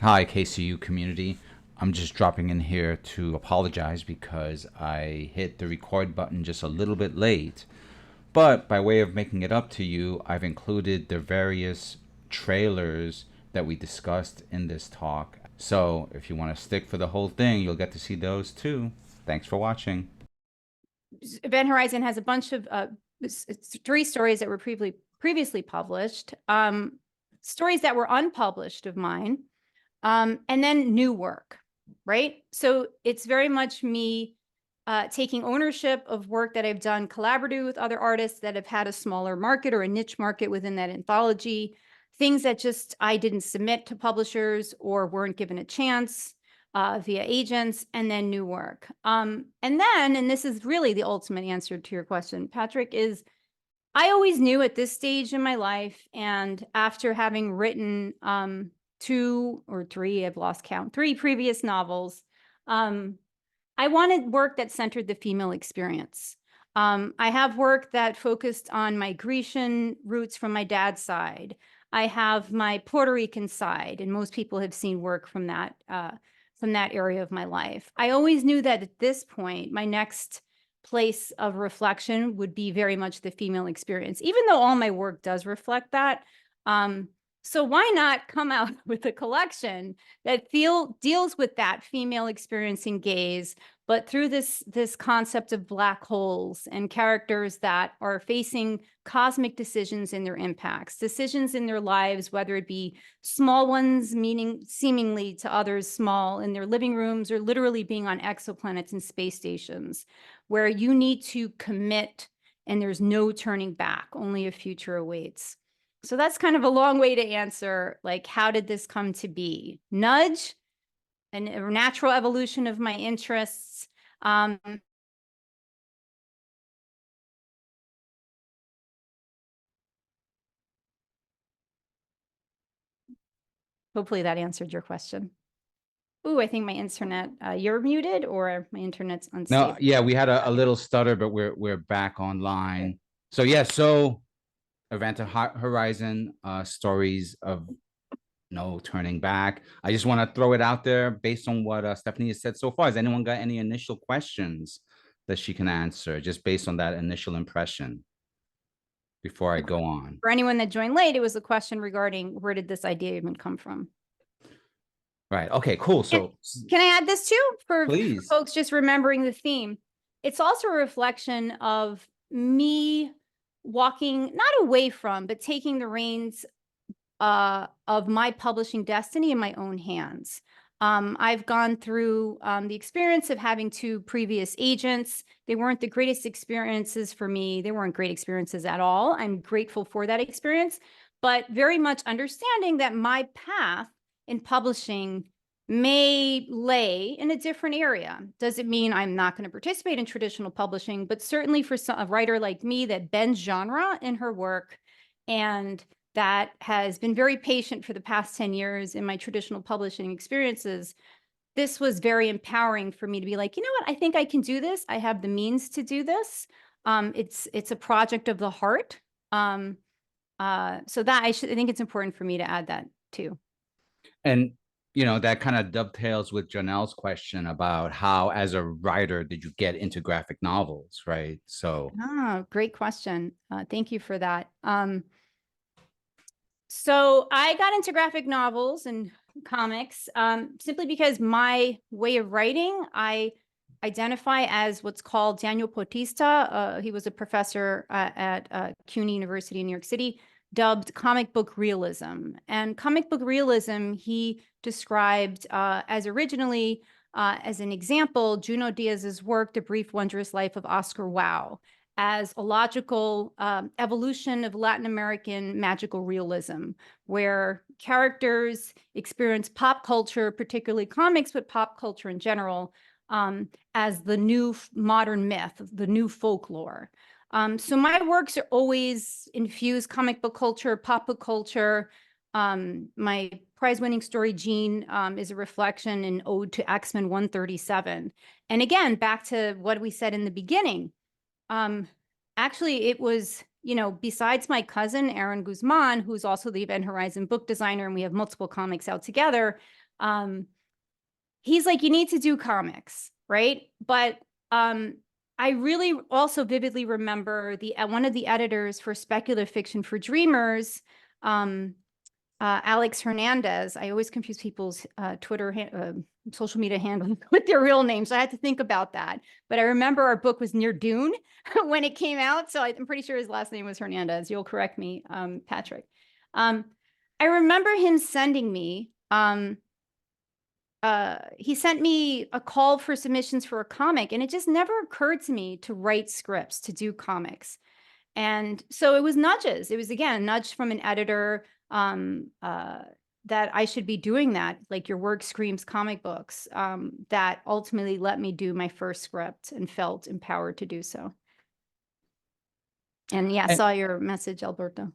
Hi, KCU community. I'm just dropping in here to apologize because I hit the record button just a little bit late. But by way of making it up to you, I've included the various trailers that we discussed in this talk. So if you want to stick for the whole thing, you'll get to see those too. Thanks for watching. Event Horizon has a bunch of it's three stories that were previously published, stories that were unpublished of mine, and then new work, right? So it's very much me taking ownership of work that I've done collaboratively with other artists that have had a smaller market or a niche market within that anthology, things that just I didn't submit to publishers or weren't given a chance via agents, and then new work. And this is really the ultimate answer to your question, Patrick, is I always knew at this stage in my life, and after having written two or three, I've lost count, three previous novels, I wanted work that centered the female experience. I have work that focused on migration routes from my dad's side. I have my Puerto Rican side, and most people have seen work from that area of my life. I always knew that at this point, my next place of reflection would be very much the female experience, even though all my work does reflect that. So why not come out with a collection that deals with that female experiencing gaze, but through this concept of black holes and characters that are facing cosmic decisions in their impacts, decisions in their lives, whether it be small ones, meaning seemingly to others small in their living rooms, or literally being on exoplanets and space stations, where you need to commit and there's no turning back, only a future awaits. So that's kind of a long way to answer, like, how did this come to be? Nudge, and a natural evolution of my interests. Hopefully that answered your question. Ooh, I think my internet, you're muted or my internet's No, unstable. yeah, we had a little stutter, but we're back online. So yeah, so Event Horizon, stories of no turning back. I just want to throw it out there based on what Stephanie has said so far. Has anyone got any initial questions that she can answer just based on that initial impression before I go on? For anyone that joined late, it was a question regarding where did this idea even come from? Right. Okay, cool. And So can I add this too for please. folks just remembering the theme? It's also a reflection of me walking, not away from, but taking the reins of my publishing destiny in my own hands. I've gone through the experience of having two previous agents. They weren't the greatest experiences for me. They weren't great experiences at all. I'm grateful for that experience, but very much understanding that my path in publishing may lay in a different area. Doesn't mean I'm not going to participate in traditional publishing, but certainly for a writer like me that bends genre in her work and that has been very patient for the past 10 years in my traditional publishing experiences, this was very empowering for me to be like, you know what, I think I can do this. I have the means to do this. It's a project of the heart. So that I think it's important for me to add that too. And that kind of dovetails with Janelle's question about how, as a writer, did you get into graphic novels, right? So, Oh, great question. Thank you for that. So I got into graphic novels and comics simply because my way of writing, I identify as what's called Daniel Potista. He was a professor at CUNY University in New York City, dubbed comic book realism. And comic book realism, he described as originally, as an example, Junot Diaz's work, The Brief Wondrous Life of Oscar Wilde, as a logical evolution of Latin American magical realism, where characters experience pop culture, particularly comics, but pop culture in general, as the new modern myth, the new folklore. So my works are always infused comic book culture, pop book culture. My prize-winning story, Jean, is a reflection and ode to X-Men 137. And again, back to what we said in the beginning, actually, it was, besides my cousin, Aaron Guzman, who's also the Event Horizon book designer, and we have multiple comics out together, He's like, you need to do comics, right? But I really also vividly remember one of the editors for Speculative Fiction for Dreamers, Alex Hernandez. I always confuse people's social media handle with their real names. So I had to think about that. But I remember our book was near Dune when it came out. So I'm pretty sure his last name was Hernandez. You'll correct me, Patrick. I remember him sending me, he sent me a call for submissions for a comic, and it just never occurred to me to write scripts, to do comics. And so it was nudges. It was, again, a nudge from an editor, that I should be doing that, like your work screams comic books, that ultimately let me do my first script and felt empowered to do so. And yeah, And, saw your message, Alberto.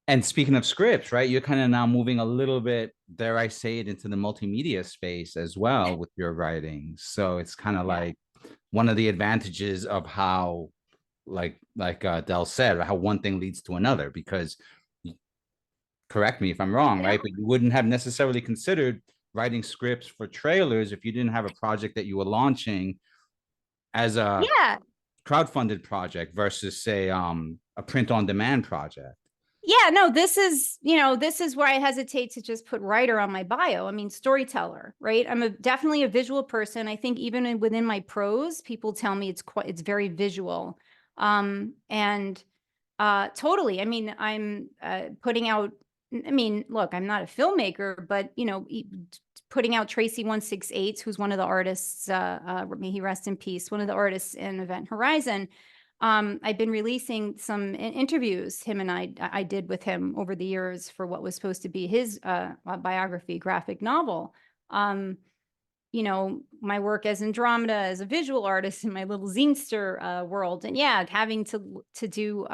and speaking of scripts, right, you're kind of now moving a little bit, dare I say it, into the multimedia space as well with your writing. So it's kind of like one of the advantages of how, like Del said, how one thing leads to another, because correct me if I'm wrong, right? But you wouldn't have necessarily considered writing scripts for trailers if you didn't have a project that you were launching as a crowdfunded project versus, say, a print-on-demand project. Yeah, no, this is where I hesitate to just put writer on my bio. I mean, storyteller, right? I'm definitely a visual person. I think even within my prose, people tell me it's very visual. And totally. I mean, I'm putting out, I mean, look, I'm not a filmmaker, but putting out Tracy 168, who's one of the artists, may he rest in peace, one of the artists in Event Horizon. I've been releasing some interviews him and I did with him over the years for what was supposed to be his biography graphic novel. My work as Andromeda, as a visual artist in my little zinester world, and having to do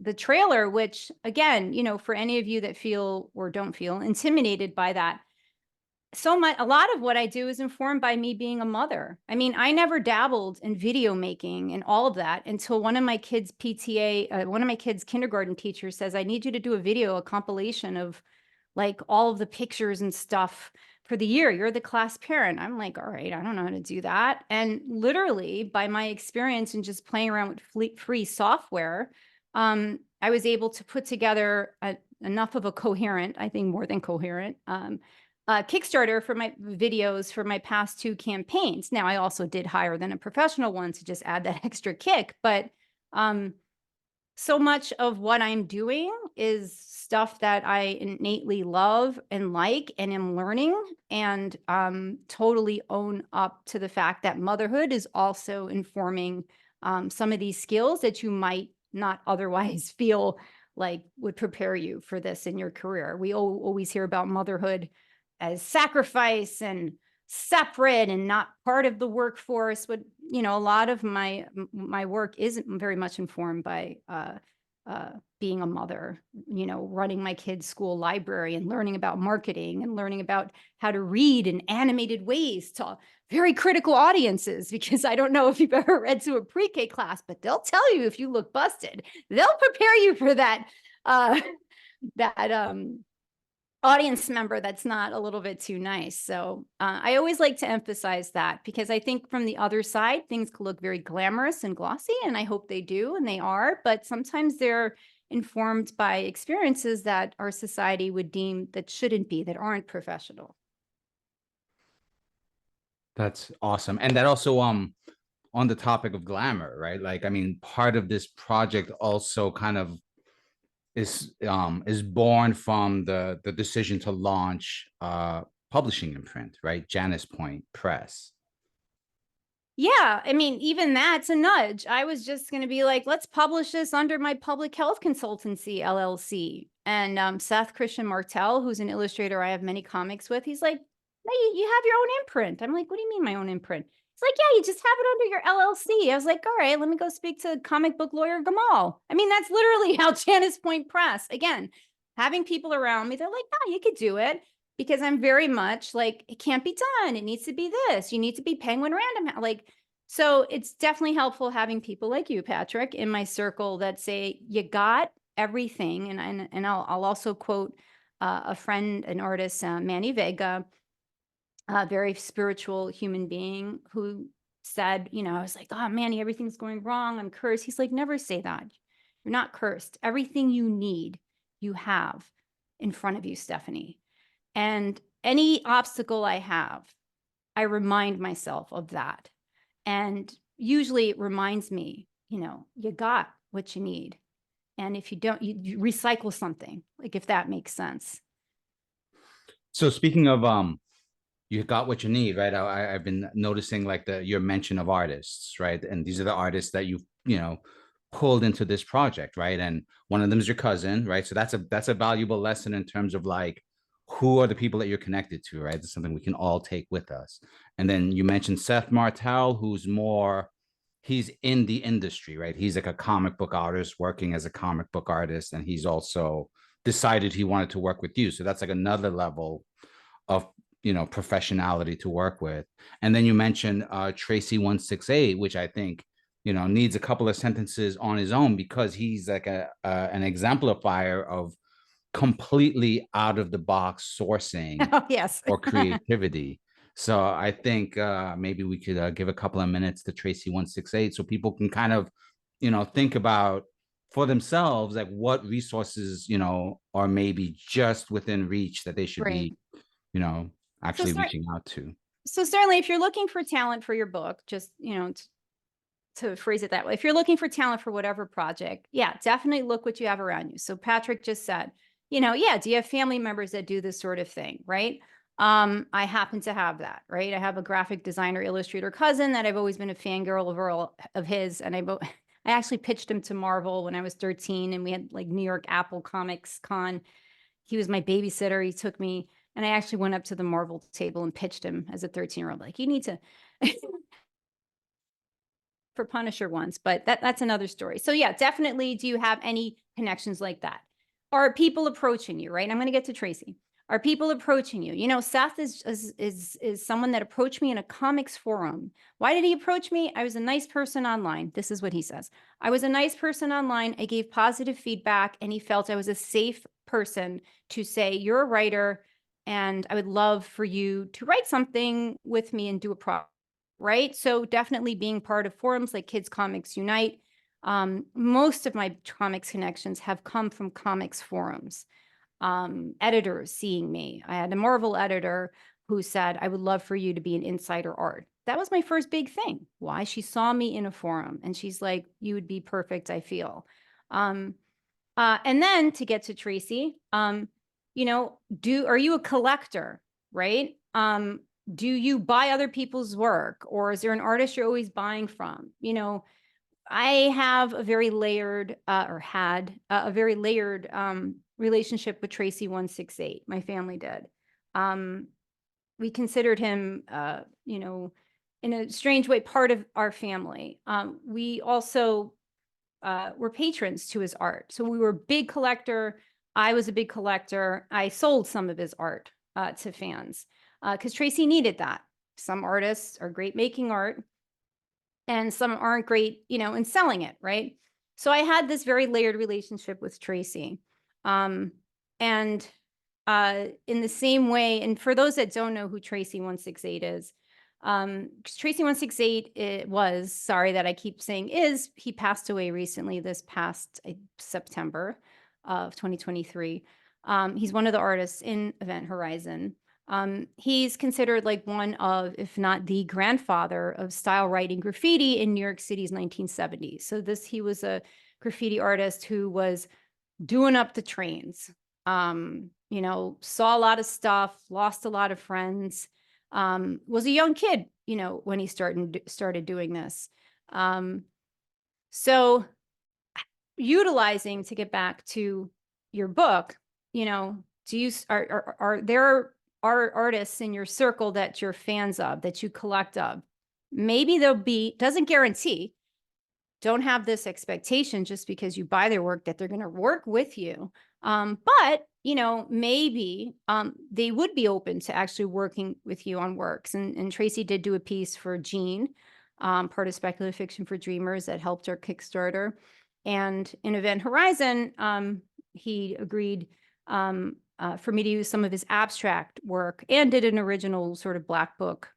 the trailer, which again, for any of you that feel or don't feel intimidated by that, a lot of what I do is informed by me being a mother. I mean, I never dabbled in video making and all of that until one of my kids' one of my kids' kindergarten teachers says, I need you to do a compilation of like all of the pictures and stuff for the year. You're the class parent. I'm like, all right, I don't know how to do that. And literally by my experience and just playing around with free software, I was able to put together enough of a coherent, I think more than coherent, Kickstarter for my videos for my past 2 campaigns. Now, I also did hire then a professional one to just add that extra kick, but so much of what I'm doing is stuff that I innately love and like and am learning, and totally own up to the fact that motherhood is also informing some of these skills that you might not otherwise feel like would prepare you for this in your career. We always hear about motherhood as sacrifice and separate and not part of the workforce. But, a lot of my work isn't very much informed by being a mother, running my kids' school library and learning about marketing and learning about how to read in animated ways to very critical audiences, because I don't know if you've ever read to a pre-K class, but they'll tell you if you look busted, they'll prepare you for that, audience member that's not a little bit too nice. So I always like to emphasize that, because I think from the other side, things can look very glamorous and glossy, and I hope they do, and they are, but sometimes they're informed by experiences that our society would deem that shouldn't be, that aren't professional. That's awesome. And that also, on the topic of glamour, right? Like, I mean, part of this project also kind of is born from the decision to launch publishing in print, right? Janus Press. Yeah, I mean, even that's a nudge. I was just going to be like, let's publish this under my public health consultancy, LLC. And Seth Christian Martell, who's an illustrator I have many comics with, he's like, no, you have your own imprint. I'm like, what do you mean my own imprint? He's like, yeah, you just have it under your LLC. I was like, all right, let me go speak to comic book lawyer Gamal. I mean, that's literally how Janus Press, again, having people around me, they're like, no, you could do it. Because I'm very much like, it can't be done. It needs to be this. You need to be Penguin Random. Like, so it's definitely helpful having people like you, Patrick, in my circle that say, you got everything. And I'll also quote a friend, an artist, Manny Vega, a very spiritual human being who said, I was like, oh, Manny, everything's going wrong. I'm cursed. He's like, never say that. You're not cursed. Everything you need, you have in front of you, Stephanie. And any obstacle I have, I remind myself of that. And usually it reminds me, you got what you need. And if you don't, you recycle something, like if that makes sense. So speaking of you got what you need, right? I've been noticing like your mention of artists, right? And these are the artists that you pulled into this project, right? And one of them is your cousin, right? So that's a valuable lesson in terms of like who are the people that you're connected to, right? It's something we can all take with us. And then you mentioned Seth Martell, who's more he's in the industry, right? He's like a comic book artist working as a comic book artist, and he's also decided he wanted to work with you. So that's like another level of professionality to work with. And then you mentioned Tracy 168, which I think needs a couple of sentences on his own, because he's like an exemplifier of completely out of the box sourcing Oh, yes. or creativity. So I think maybe we could give a couple of minutes to Tracy 168 so people can kind of think about for themselves like what resources are maybe just within reach that they should Right. be you know, So actually start, reaching out to. so certainly if you're looking for talent for your book, just, to phrase it that way, if you're looking for talent for whatever project, yeah, definitely look what you have around you. So Patrick just said, yeah, do you have family members that do this sort of thing? Right. I happen to have that, right? I have a graphic designer, illustrator cousin that I've always been a fangirl of his. And I actually pitched him to Marvel when I was 13, and we had like New York Apple Comics Con. He was my babysitter. He took me, and I actually went up to the Marvel table and pitched him as a 13-year-old. Like, you need to for Punisher once, but that's another story. So yeah, definitely. Do you have any connections like that? Are people approaching you, right? I'm going to get to Tracy. Are people approaching you? Seth is someone that approached me in a comics forum. Why did he approach me? I was a nice person online. This is what he says. I was a nice person online. I gave positive feedback, and he felt I was a safe person to say, you're a writer, and I would love for you to write something with me and do a project. Right. So definitely being part of forums like Kids Comics Unite. Most of my comics connections have come from comics forums. Editors seeing me. I had a Marvel editor who said, I would love for you to be an insider art. That was my first big thing. Why? She saw me in a forum and she's like, you would be perfect, I feel. And then to get to Tracy, are you a collector? Right. Do you buy other people's work, or is there an artist you're always buying from? I have a very layered or had a very layered relationship with Tracy 168. My family did. We considered him, in a strange way, part of our family. We also were patrons to his art. So we were a big collector. I was a big collector. I sold some of his art to fans because Tracy needed that. Some artists are great making art and some aren't great, in selling it, right? So I had this very layered relationship with Tracy. And in the same way, and for those that don't know who Tracy 168 is, Tracy 168 sorry that I keep saying he passed away recently this past September of 2023. He's one of the artists in Event Horizon. He's considered like one of, if not the grandfather of style writing graffiti in New York City's 1970s. So he was a graffiti artist who was doing up the trains, saw a lot of stuff, lost a lot of friends, was a young kid, when he started doing this. So utilizing, to get back to your book, are there artists in your circle that you're fans of, that you collect of? Maybe doesn't guarantee, don't have this expectation just because you buy their work that they're going to work with you. But, maybe they would be open to actually working with you on works. And Tracy did do a piece for Gene, part of Speculative Fiction for Dreamers, that helped our Kickstarter. And in Event Horizon, he agreed for me to use some of his abstract work, and did an original sort of black book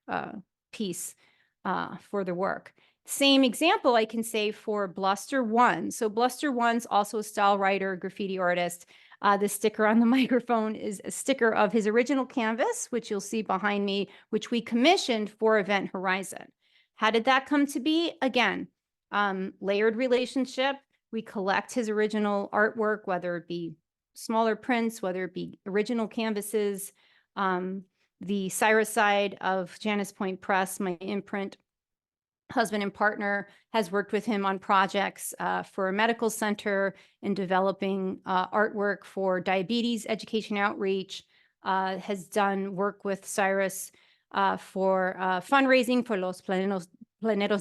piece for the work. Same example I can say for Bluster One. So Bluster One's also a style writer, graffiti artist. The sticker on the microphone is a sticker of his original canvas, which you'll see behind me, which we commissioned for Event Horizon. How did that come to be? Again, layered relationship. We collect his original artwork, whether it be smaller prints, whether it be original canvases. The Cyrus side of Janus Point Press, my imprint husband and partner, has worked with him on projects for a medical center in developing artwork for diabetes education outreach, has done work with Cyrus for fundraising for Los Planeros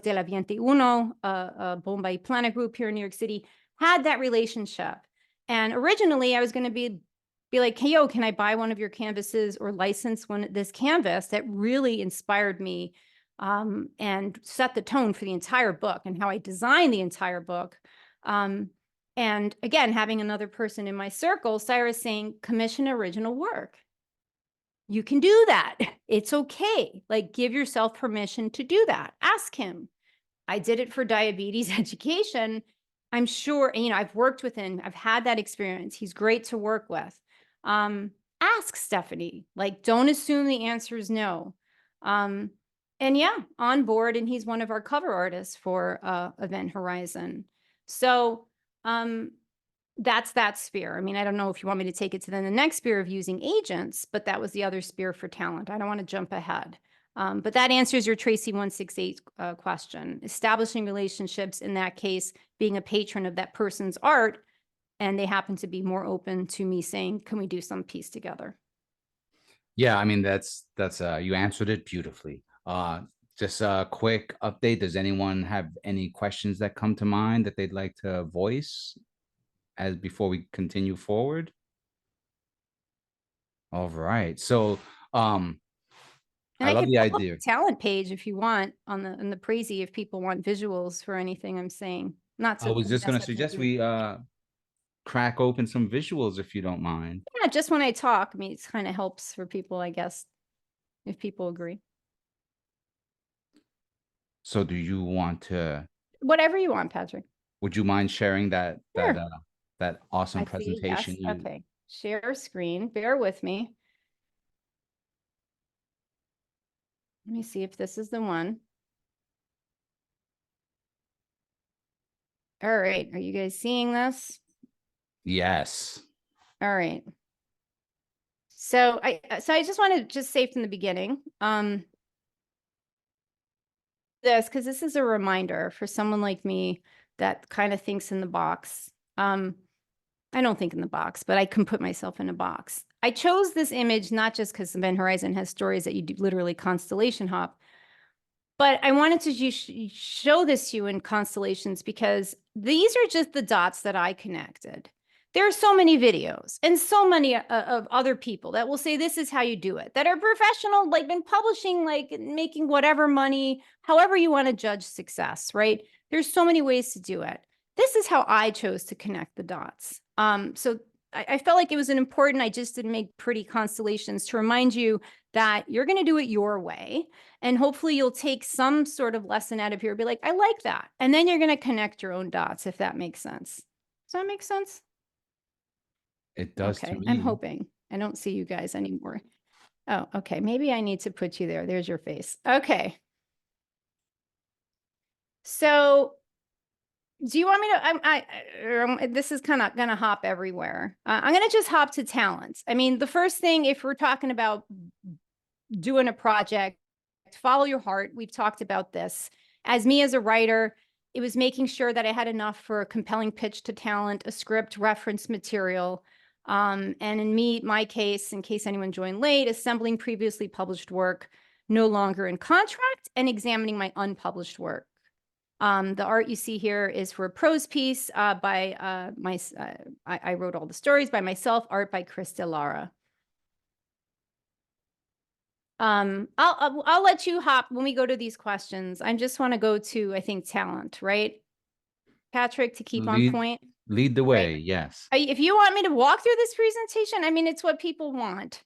del Ambiente Uno, a Bomba y Plana group here in New York City, had that relationship. And originally I was going to be like, hey, yo, can I buy one of your canvases or license this canvas that really inspired me and set the tone for the entire book and how I designed the entire book. And again, having another person in my circle, Cyrus, saying, commission original work. You can do that. It's okay. Like, give yourself permission to do that. Ask him. I did it for diabetes education. I'm sure, you know, I've worked with him. I've had that experience. He's great to work with. Ask Stephanie. Like, don't assume the answer is no. And yeah, on board, and he's one of our cover artists for Event Horizon. So that's that sphere. I mean, I don't know if you want me to take it to then the next sphere of using agents, but that was the other sphere for talent. I don't want to jump ahead. But that answers your Tracy 168 question. Establishing relationships, in that case, being a patron of that person's art, and they happen to be more open to me saying, can we do some piece together? Yeah, I mean, that's you answered it beautifully. Just a quick update. Does anyone have any questions that come to mind that they'd like to voice as before we continue forward? All right. So And I I love could the pull up idea. the talent page if you want on the Prezi, if people want visuals for anything I'm saying. Not I to was just mess gonna up your suggest ear. we crack open some visuals if you don't mind. Yeah, just when I talk. I mean, it kind of helps for people, I guess, if people agree. So do you want to, Whatever you want, Patrick. would you mind sharing that Sure. that awesome I see a yes. presentation you Okay. Share screen. Bear with me. Let me see if this is the one. All right. Are you guys seeing this? Yes. All right. So I just want to just say from the beginning, because this is a reminder for someone like me that kind of thinks in the box. I don't think in the box, but I can put myself in a box. I chose this image not just because Event Horizon has stories that you do literally constellation hop, but I wanted to show this to you in constellations because these are just the dots that I connected. There are so many videos and so many of other people that will say this is how you do it, that are professional, like been publishing, like making whatever money, however you want to judge success, right? There's so many ways to do it. This is how I chose to connect the dots. So I felt like it was an important, I just didn't make pretty constellations to remind you that you're going to do it your way. And hopefully you'll take some sort of lesson out of here, be like, I like that. And then you're going to connect your own dots, if that makes sense. Does that make sense? It does to Okay, me. I'm hoping. I don't see you guys anymore. Oh, okay. Maybe I need to put you there. There's your face. Okay. So do you want me to, this is kind of going to hop everywhere. I'm going to just hop to talents. I mean, the first thing, if we're talking about doing a project, follow your heart. We've talked about this. As me as a writer, it was making sure that I had enough for a compelling pitch to talent, a script, reference material. And in my case, in case anyone joined late, assembling previously published work, no longer in contract, and examining my unpublished work. The art you see here is for a prose piece by I wrote all the stories by myself, art by Chris DeLara. I'll let you hop when we go to these questions. I just want to go to, I think, talent, right? Patrick, to keep on Lead, point? lead the Right. way. Yes. If you want me to walk through this presentation, I mean, it's what people want.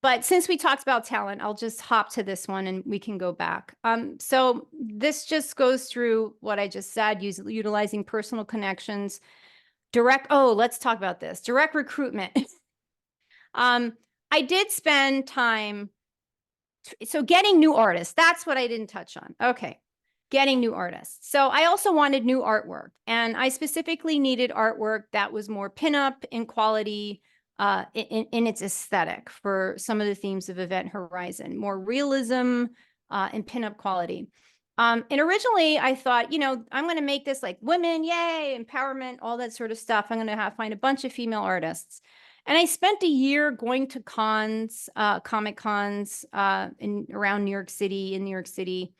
But since we talked about talent, I'll just hop to this one and we can go back. So this just goes through what I just said, utilizing personal connections, let's talk about this, direct recruitment. I did spend time, so getting new artists, that's what I didn't touch on. Okay, getting new artists. So I also wanted new artwork, and I specifically needed artwork that was more pinup in quality, in its aesthetic for some of the themes of Event Horizon, more realism and pinup quality. And originally I thought, I'm going to make this like women, yay, empowerment, all that sort of stuff. I'm going to find a bunch of female artists. And I spent a year going to cons, comic cons around New York City, in New York City,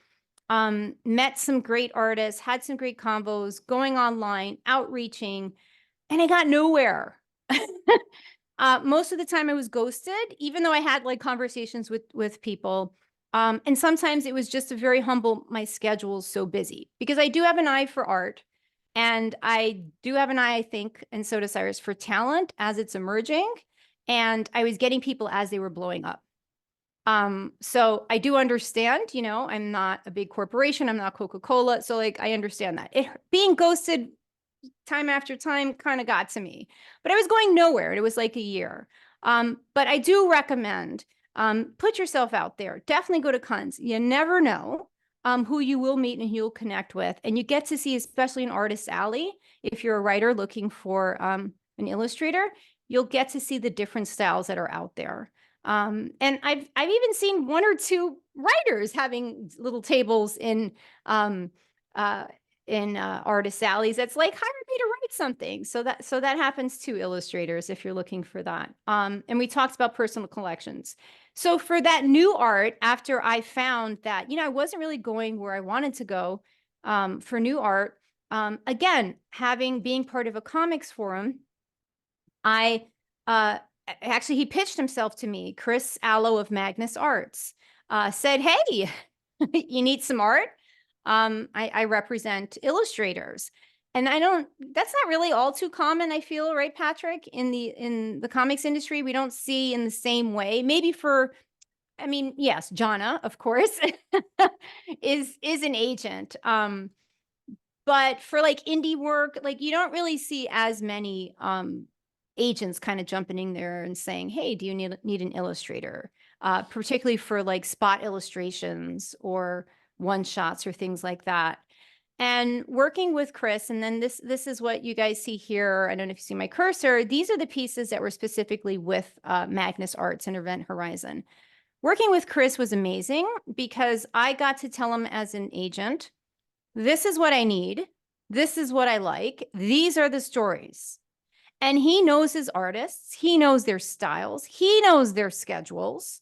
met some great artists, had some great convos, going online, outreaching, and I got nowhere. Most of the time I was ghosted, even though I had like conversations with people. And sometimes it was just a very humble, my schedule's so busy, because I do have an eye for art. And I do have an eye, I think, and so does Cyrus, for talent as it's emerging. And I was getting people as they were blowing up. So I do understand, I'm not a big corporation. I'm not Coca-Cola. So like, I understand that. Being ghosted time after time kind of got to me, but I was going nowhere. It was like a year. But I do recommend, put yourself out there. Definitely go to cons. You never know who you will meet and who you'll connect with. And you get to see, especially in Artist Alley, if you're a writer looking for an illustrator, you'll get to see the different styles that are out there. And I've even seen one or two writers having little tables in Artist Alleys that's like, hire me to write something. So that happens to illustrators if you're looking for that. And we talked about personal collections. So for that new art, after I found that, I wasn't really going where I wanted to go for new art, again, being part of a comics forum, actually, he pitched himself to me. Chris Allo of Magnus Arts said, hey, you need some art? I represent illustrators. And that's not really all too common, I feel, right, Patrick? In the comics industry, we don't see in the same way. Maybe yes, Jana, of course, is an agent. But for like indie work, like you don't really see as many agents kind of jumping in there and saying, hey, do you need an illustrator? Particularly for like spot illustrations or one shots or things like that. And working with Chris, and then this is what you guys see here. I don't know if you see my cursor. These are the pieces that were specifically with Magnus Arts and Event Horizon. Working with Chris was amazing because I got to tell him as an agent, this is what I need. This is what I like. These are the stories. And he knows his artists. He knows their styles. He knows their schedules.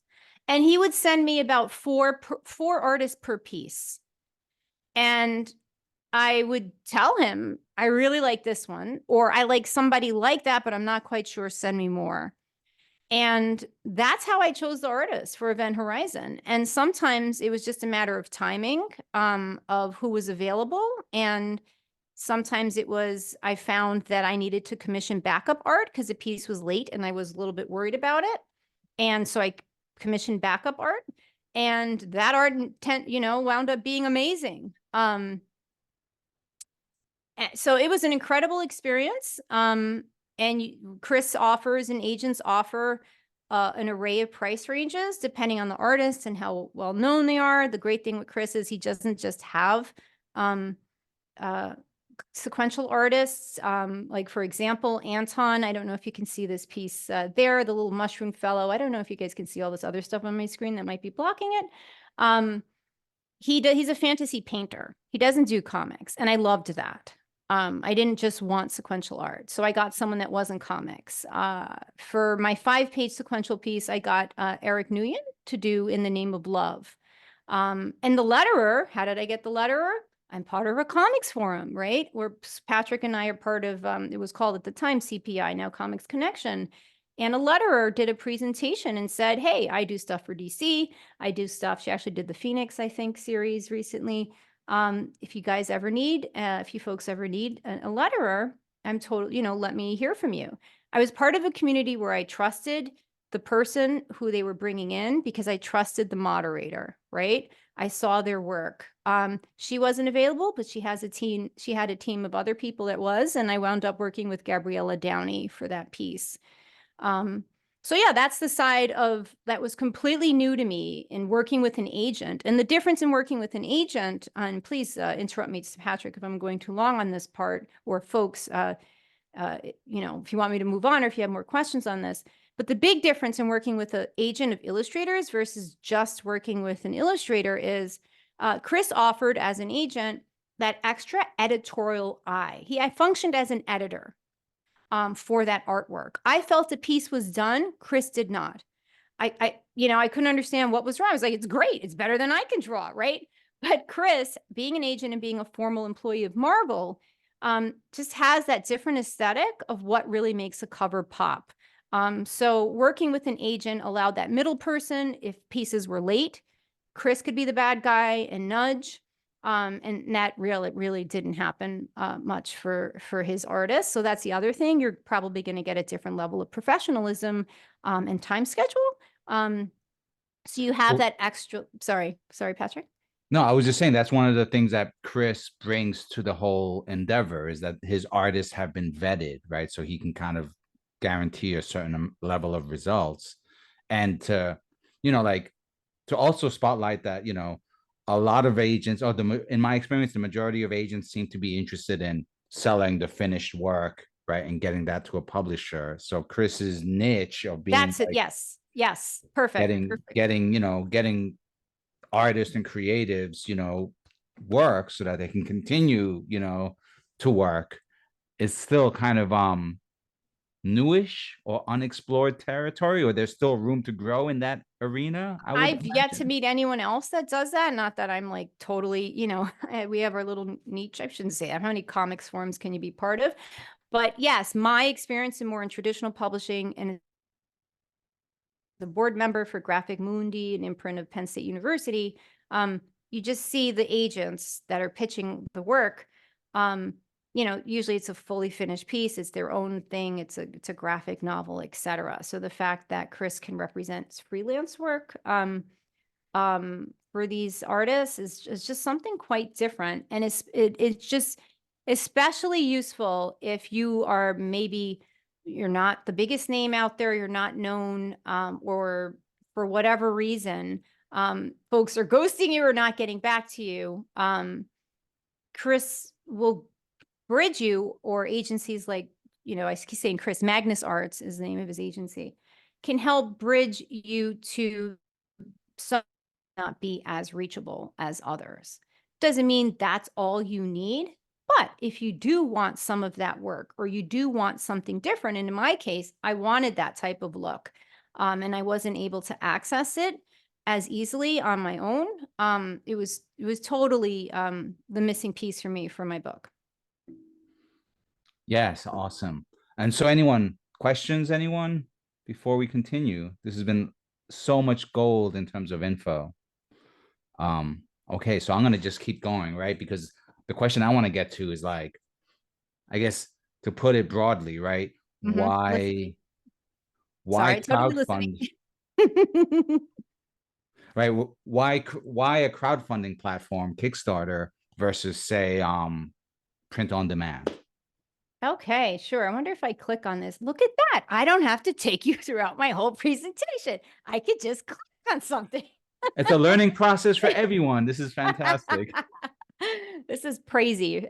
And he would send me about four artists per piece. And I would tell him, I really like this one, or I like somebody like that, but I'm not quite sure, send me more. And that's how I chose the artist for Event Horizon. And sometimes it was just a matter of timing of who was available. And sometimes it was, I found that I needed to commission backup art because the piece was late and I was a little bit worried about it. And so I commissioned backup art, and that art wound up being amazing. So it was an incredible experience. Chris offers and agents offer an array of price ranges depending on the artist and how well known they are. The great thing with Chris is he doesn't just have sequential artists. Like for example, Anton, I don't know if you can see this piece there, the little mushroom fellow. I don't know if you guys can see all this other stuff on my screen that might be blocking it. He's a fantasy painter. He doesn't do comics, and I loved that. I didn't just want sequential art. So I got someone that wasn't comics. For my 5-page sequential piece, I got Eric Nguyen to do In the Name of Love. And the letterer, how did I get the letterer? I'm part of a comics forum, right? Where Patrick and I are part of, it was called at the time CPI, now Comics Connection. And a letterer did a presentation and said, hey, I do stuff for DC. I do stuff. She actually did the Phoenix, I think, series recently. If you guys ever need, if you folks ever need a letterer, I'm totally, let me hear from you. I was part of a community where I trusted the person who they were bringing in because I trusted the moderator, right? I saw their work. She wasn't available, but she has a team. She had a team of other people that was, and I wound up working with Gabriella Downey for that piece. So yeah, that's the side of that was completely new to me in working with an agent. And the difference in working with an agent, and please interrupt me, Patrick, if I'm going too long on this part, or folks, if you want me to move on or if you have more questions on this. But the big difference in working with an agent of illustrators versus just working with an illustrator is Chris offered as an agent that extra editorial eye. I functioned as an editor for that artwork. I felt the piece was done. Chris did not. I couldn't understand what was wrong. I was like, it's great. It's better than I can draw, right? But Chris, being an agent and being a formal employee of Marvel, just has that different aesthetic of what really makes a cover pop. So working with an agent allowed that middle person, if pieces were late, Chris could be the bad guy and nudge. And that really didn't happen much for his artists. So that's the other thing. You're probably going to get a different level of professionalism and time schedule. So you have Well, that extra. Sorry, Patrick. no, I was just saying that's one of the things that Chris brings to the whole endeavor is that his artists have been vetted, right? So he can kind of guarantee a certain level of results. And to, like to also spotlight that, a lot of agents, or in my experience, the majority of agents seem to be interested in selling the finished work, right? And getting that to a publisher. So Chris's niche of being That's it. like Yes. Perfect. getting artists and creatives, work so that they can continue, to work is still kind of newish or unexplored territory, or there's still room to grow in that arena. I've yet to meet anyone else that does that. Not that I'm like totally, we have our little niche. I shouldn't say that. How many comics forums can you be part of? But yes, my experience in more in traditional publishing and the board member for Graphic Mundi, an imprint of Penn State University, you just see the agents that are pitching the work. Usually it's a fully finished piece. It's their own thing. It's a graphic novel, etc. So the fact that Chris can represent freelance work for these artists is just something quite different, and it's just especially useful if you are maybe you're not the biggest name out there, you're not known, or for whatever reason, folks are ghosting you or not getting back to you. Chris will bridge you, or agencies like, I keep saying Chris, Magnus Arts is the name of his agency, can help bridge you to some not be as reachable as others. Doesn't mean that's all you need. But if you do want some of that work, or you do want something different, and in my case, I wanted that type of look, and I wasn't able to access it as easily on my own, it was totally the missing piece for me for my book. Yes, awesome. And so questions, anyone, before we continue? This has been so much gold in terms of info. Okay, so I'm gonna just keep going, right? Because the question I want to get to is like, I guess to put it broadly, right? Listening. Why Sorry, totally listening. crowdfund, right? Why a crowdfunding platform, Kickstarter, versus say print on demand? Okay, sure. I wonder if I click on this. Look at that. I don't have to take you throughout my whole presentation. I could just click on something. It's a learning process for everyone. This is fantastic. This is Prezi,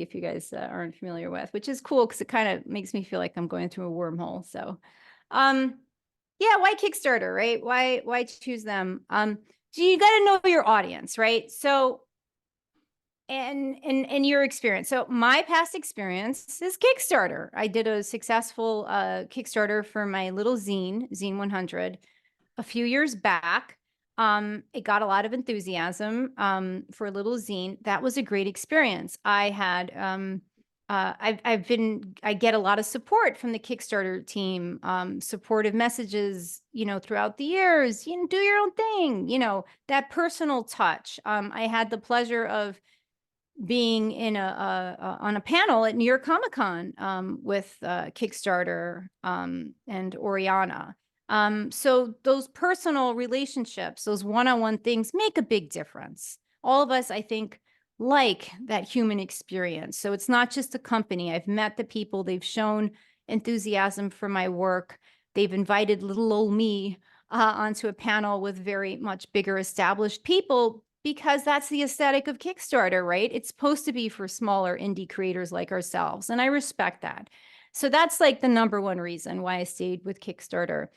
if you guys aren't familiar with, which is cool because it kind of makes me feel like I'm going through a wormhole. So, yeah, why Kickstarter, right? Why choose them? So you got to know your audience, right? So, and your experience. So my past experience is Kickstarter. I did a successful Kickstarter for my little zine 100, a few years back. It got a lot of enthusiasm for a little zine. That was a great experience. I had I get a lot of support from the Kickstarter team, supportive messages, throughout the years, do your own thing, that personal touch. I had the pleasure of being in on a panel at New York Comic Con with Kickstarter and Oriana. So those personal relationships, those one-on-one things make a big difference. All of us, I think, like that human experience. So it's not just a company. I've met the people, they've shown enthusiasm for my work. They've invited little old me onto a panel with very much bigger established people, because that's the aesthetic of Kickstarter, right? It's supposed to be for smaller indie creators like ourselves. And I respect that. So that's like the number one reason why I stayed with Kickstarter.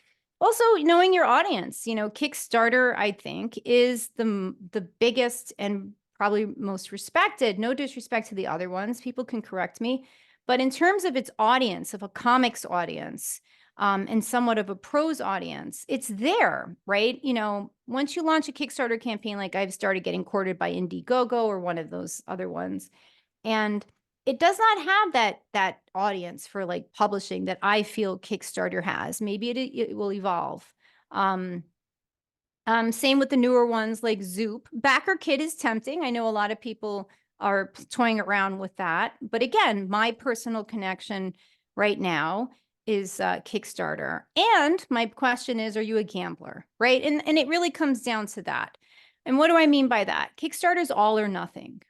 Also, knowing your audience, Kickstarter, I think, is the biggest and probably most respected. No disrespect to the other ones. People can correct me. But in terms of its audience, of a comics audience, and somewhat of a prose audience, it's there, right? Once you launch a Kickstarter campaign, like I've started getting courted by Indiegogo or one of those other ones, and it does not have that audience for like publishing that I feel Kickstarter has. Maybe it will evolve. Same with the newer ones like Zoop. Backer Kit is tempting. I know a lot of people are toying around with that. But again, my personal connection right now is Kickstarter. And my question is, are you a gambler, right? And it really comes down to that. And what do I mean by that? Kickstarter's all or nothing.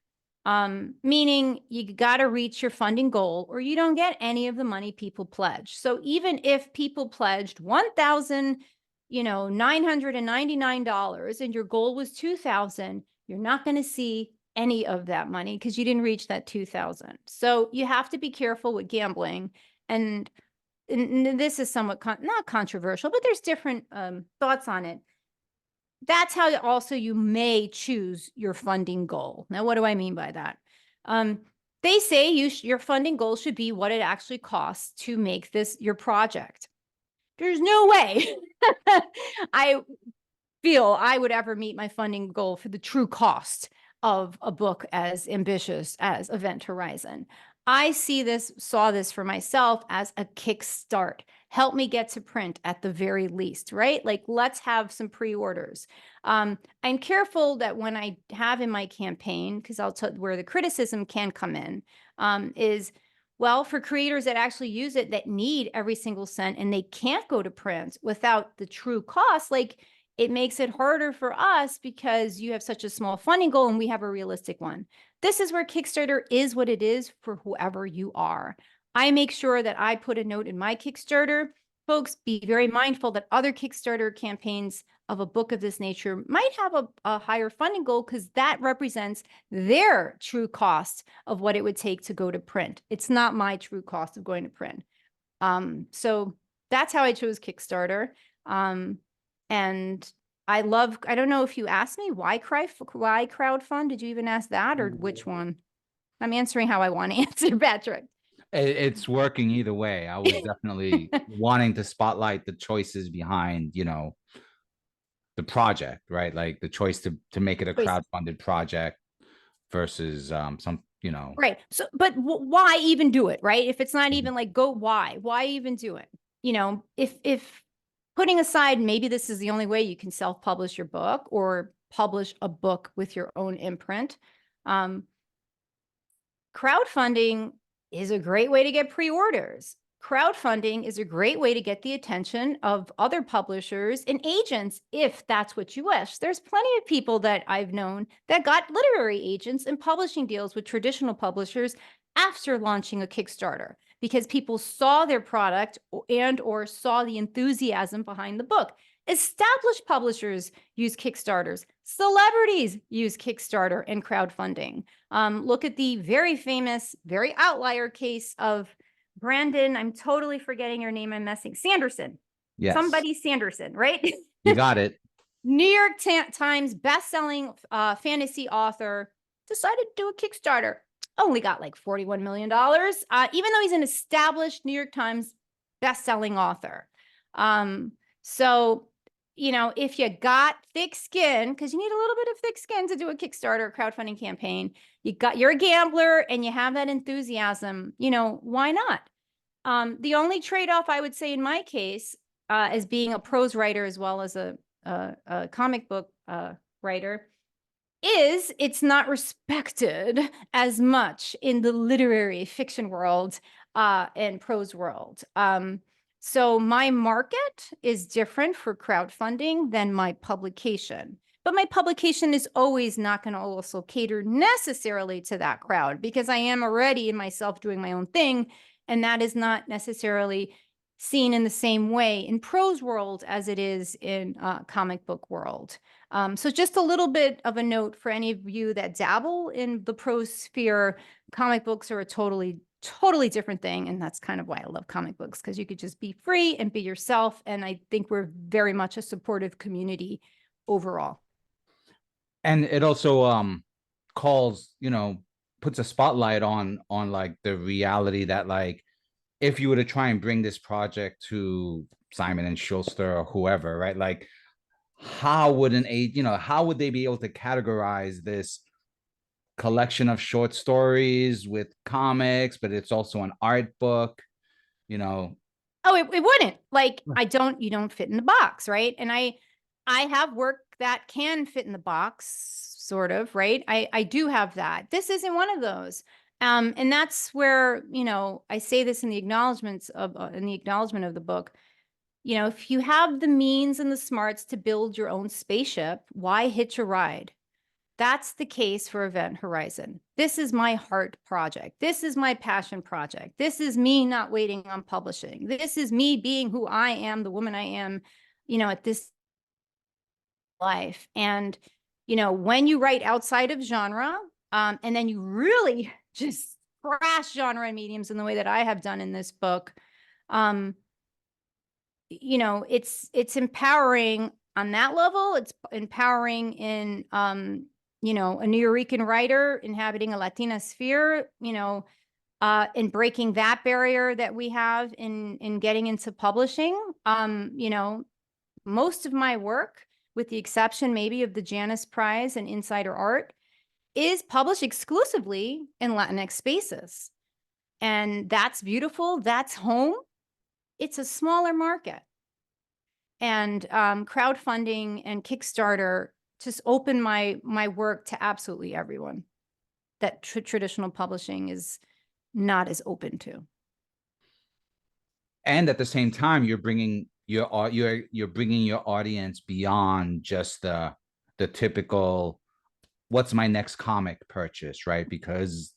Meaning you got to reach your funding goal or you don't get any of the money people pledge. So even if people pledged $1,999 and your goal was $2,000, you're not going to see any of that money because you didn't reach that $2,000. So you have to be careful with gambling. And this is somewhat not controversial, but there's different thoughts on it. That's how also you may choose your funding goal. Now, what do I mean by that? They say your funding goal should be what it actually costs to make this your project. There's no way I feel I would ever meet my funding goal for the true cost of a book as ambitious as Event Horizon. I saw this for myself as a kickstart. Help me get to print at the very least, right? Like, let's have some pre-orders. I'm careful that when I have in my campaign, because I'll tell where the criticism can come in, is, well, for creators that actually use it, that need every single cent, and they can't go to print without the true cost, like, it makes it harder for us because you have such a small funding goal and we have a realistic one. This is where Kickstarter is what it is for whoever you are. I make sure that I put a note in my Kickstarter. Folks, be very mindful that other Kickstarter campaigns of a book of this nature might have a higher funding goal because that represents their true cost of what it would take to go to print. It's not my true cost of going to print. So that's how I chose Kickstarter. And I don't know if you asked me why crowdfund? Did you even ask that, or which one? I'm answering how I want to answer, Patrick. It's working either way. I was definitely wanting to spotlight the choices behind, the project, right? Like the choice to make it a crowdfunded project versus some, Right. So, but why even do it, right? If it's not even like why even do it? If putting aside, maybe this is the only way you can self-publish your book or publish a book with your own imprint. Crowdfunding is a great way to get pre-orders. Crowdfunding is a great way to get the attention of other publishers and agents, if that's what you wish. There's plenty of people that I've known that got literary agents and publishing deals with traditional publishers after launching a Kickstarter because people saw their product or saw the enthusiasm behind the book. Established publishers use Kickstarters. Celebrities use Kickstarter and crowdfunding. Look at the very famous, very outlier case of Brandon. I'm totally forgetting your name. I'm messing. Sanderson. Yes. Somebody Sanderson, right? You got it. New York Times bestselling fantasy author decided to do a Kickstarter. Only got like $41 million, even though he's an established New York Times bestselling author. So, if you got thick skin, because you need a little bit of thick skin to do a Kickstarter crowdfunding campaign, you're a gambler and you have that enthusiasm, why not? The only trade-off I would say in my case, as being a prose writer as well as a comic book writer, is it's not respected as much in the literary fiction world and prose world. So my market is different for crowdfunding than my publication. But my publication is always not going to also cater necessarily to that crowd, because I am already in myself doing my own thing. And that is not necessarily seen in the same way in prose world as it is in comic book world. So just a little bit of a note for any of you that dabble in the prose sphere. Comic books are a totally different thing. And that's kind of why I love comic books, because you could just be free and be yourself. And I think we're very much a supportive community overall. And it also calls, puts a spotlight on like the reality that, like, if you were to try and bring this project to Simon and Schuster or whoever, right? Like, how would how would they be able to categorize this collection of short stories with comics, but it's also an art book, Oh, it wouldn't. Like, you don't fit in the box, right? And I have work that can fit in the box, sort of, right? I do have that. This isn't one of those. And that's where, I say this in the acknowledgments of in the acknowledgement of the book. If you have the means and the smarts to build your own spaceship, why hitch a ride? That's the case for Event Horizon. This is my heart project. This is my passion project. This is me not waiting on publishing. This is me being who I am, the woman I am, at this life. And, when you write outside of genre, and then you really just crash genre and mediums in the way that I have done in this book, it's empowering on that level. It's empowering in, a Nuyorican writer inhabiting a Latina sphere, and breaking that barrier that we have in getting into publishing. Most of my work, with the exception maybe of the Janus Prize and Insider Art, is published exclusively in Latinx spaces. And that's beautiful. That's home. It's a smaller market. And crowdfunding and Kickstarter just open my work to absolutely everyone that traditional publishing is not as open to. And at the same time, you're bringing your audience beyond just the typical what's my next comic purchase, right? Because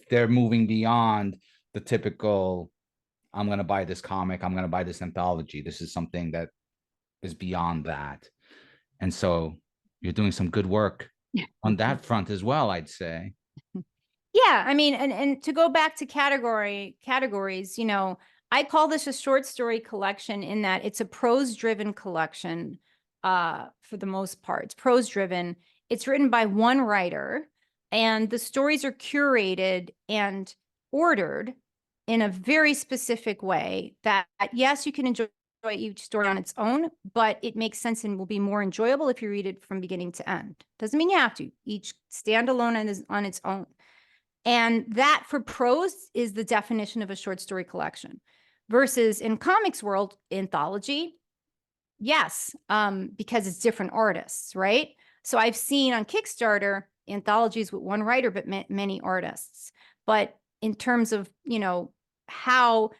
they're moving beyond the typical I'm going to buy this comic, I'm going to buy this anthology. This is something that is beyond that. And so you're doing some good work on that front as well, I'd say. Yeah, I mean, and to go back to categories, I call this a short story collection in that it's a prose-driven collection for the most part. It's prose-driven. It's written by one writer, and the stories are curated and ordered in a very specific way that, yes, you can enjoy each story on its own, but it makes sense and will be more enjoyable if you read it from beginning to end. Doesn't mean you have to. Each standalone on its own. And that for prose is the definition of a short story collection. Versus in comics world, anthology, yes, because it's different artists, right? So I've seen on Kickstarter anthologies with one writer, but many artists. But in terms of, how